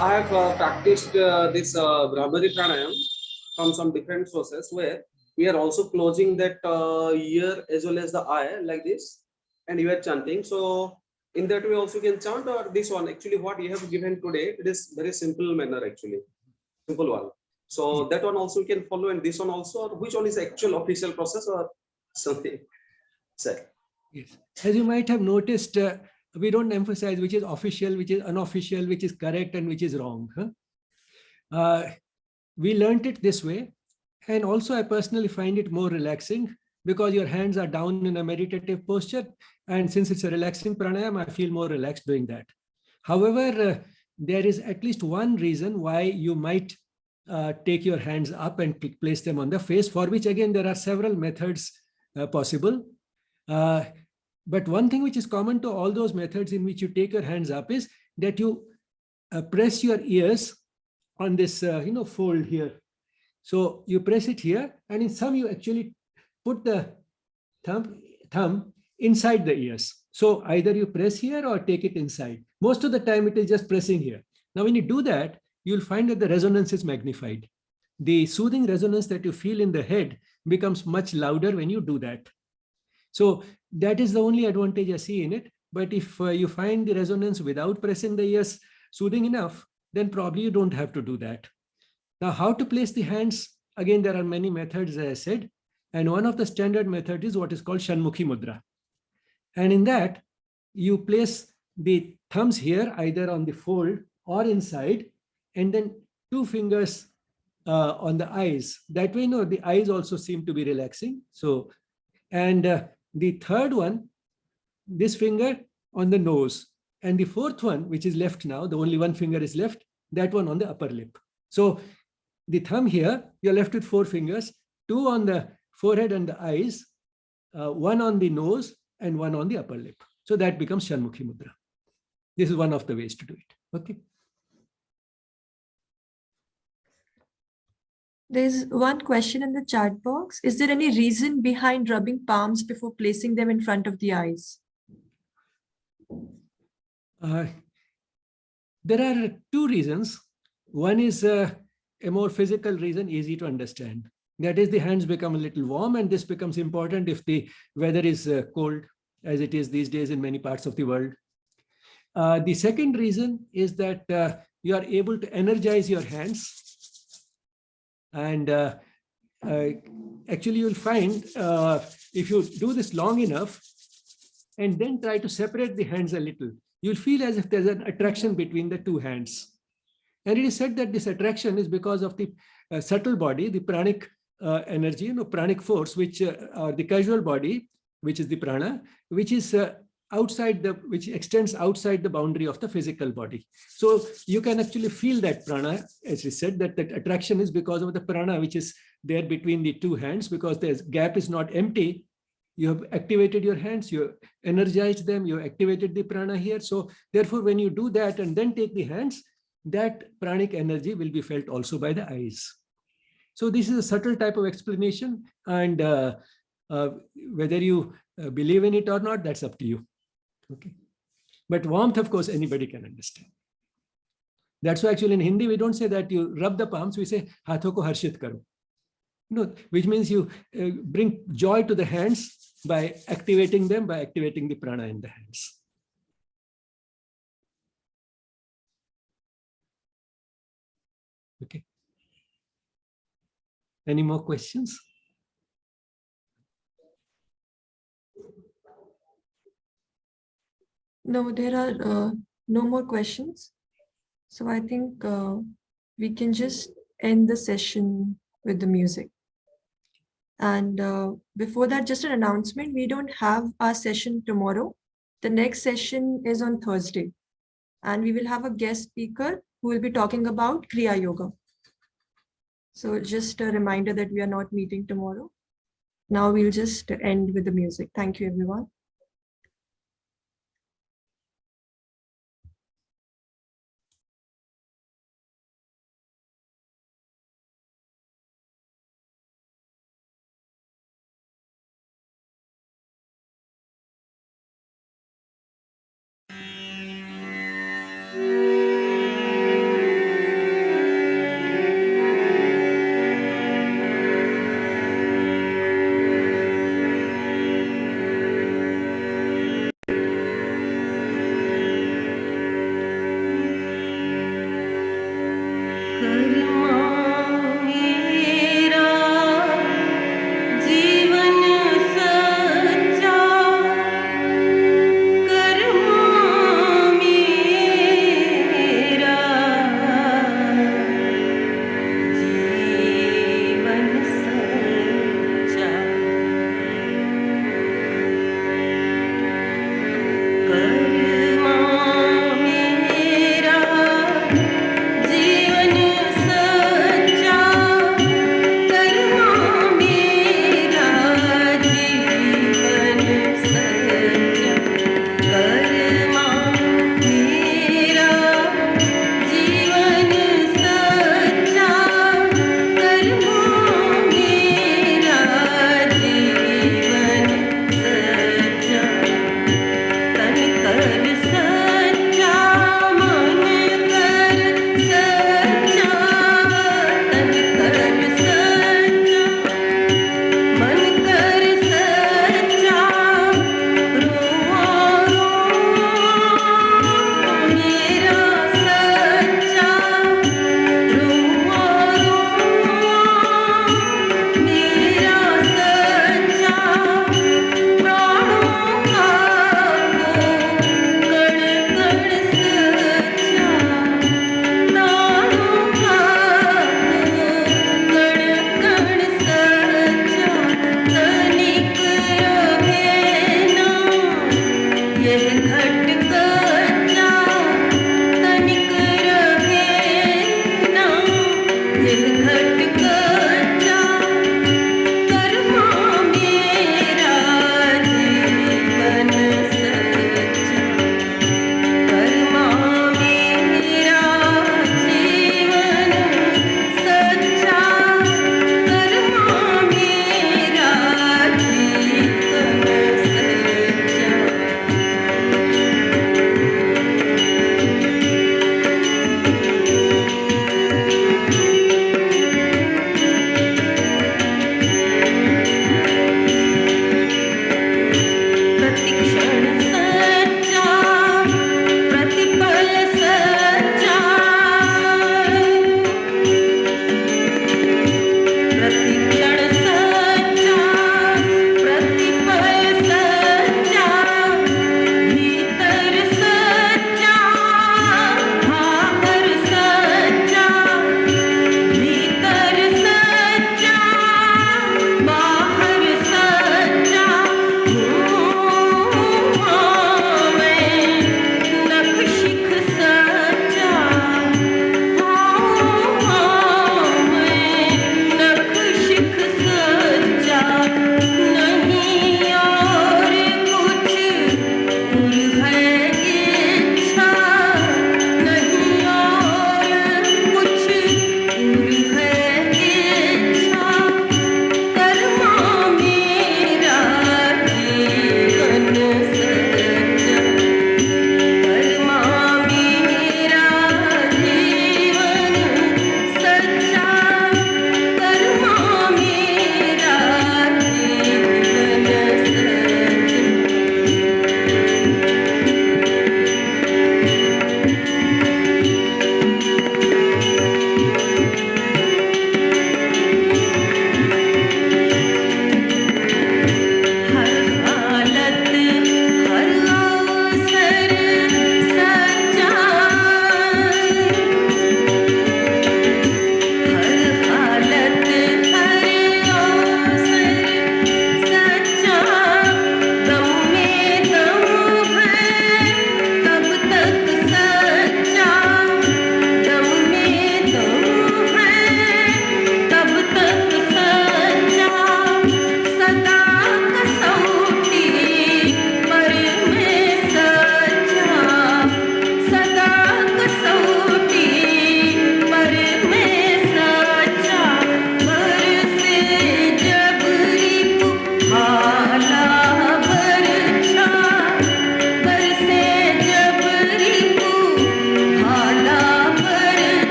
I have practiced this Brahmari Pranayam from some different sources where we are also closing that ear as well as the eye like this, and you are chanting. So in that way also you can chant, or this one, actually what you have given today, it is very simple manner actually, simple one. So that one also you can follow, and this one also, or which one is actual official process or something? Sir.
Yes. As you might have noticed, we don't emphasize which is official, which is unofficial, which is correct and which is wrong. We learned it this way. And also I personally find it more relaxing because your hands are down in a meditative posture. And since it's a relaxing pranayam, I feel more relaxed doing that. However, there is at least one reason why you might take your hands up and place them on the face, for which again, there are several methods possible. But one thing which is common to all those methods in which you take your hands up is that you press your ears on this, fold here. So you press it here, and in some you actually put the thumb inside the ears. So either you press here or take it inside. Most of the time it is just pressing here. Now when you do that, you'll find that the resonance is magnified. The soothing resonance that you feel in the head becomes much louder when you do that. So that is the only advantage I see in it. But if you find the resonance without pressing the ears soothing enough, then probably you don't have to do that. Now, how to place the hands? Again, there are many methods, as I said. And one of the standard methods is what is called Shanmukhi Mudra. And in that, you place the thumbs here, either on the fold or inside, and then 2 fingers on the eyes. That way, the eyes also seem to be relaxing. So, and the third one, this finger on the nose, and the fourth one, which is left now, the only one finger is left, that one on the upper lip. So the thumb here, you're left with 4 fingers, 2 on the forehead and the eyes, 1 on the nose, and 1 on the upper lip. So that becomes Shanmukhi Mudra. This is one of the ways to do it. Okay.
There's one question in the chat box. Is there any reason behind rubbing palms before placing them in front of the eyes?
There are 2 reasons. One is a more physical reason, easy to understand. That is, the hands become a little warm, and this becomes important if the weather is cold, as it is these days in many parts of the world. The second reason is that you are able to energize your hands. And actually, you'll find if you do this long enough and then try to separate the hands a little, you'll feel as if there's an attraction between the 2 hands. And it is said that this attraction is because of the subtle body, the pranic energy, pranic force, which or the causal body, which is the prana, which is which extends outside the boundary of the physical body. So you can actually feel that prana, as we said, that attraction is because of the prana, which is there between the 2 hands, because the gap is not empty. You have activated your hands, you energized them, you activated the prana here. So therefore, when you do that and then take the hands, that pranic energy will be felt also by the eyes. So this is a subtle type of explanation, and whether you believe in it or not, that's up to you. Okay. But warmth, of course, anybody can understand. That's why actually in Hindi, we don't say that you rub the palms, we say, Haatho ko harshit karo. No, which means you bring joy to the hands by activating them, by activating the prana in the hands. Okay. Any more questions?
No, there are no more questions. So I think we can just end the session with the music. And before that, just an announcement. We don't have our session tomorrow. The next session is on Thursday. And we will have a guest speaker who will be talking about Kriya Yoga. So just a reminder that we are not meeting tomorrow. Now we'll just end with the music. Thank you, everyone.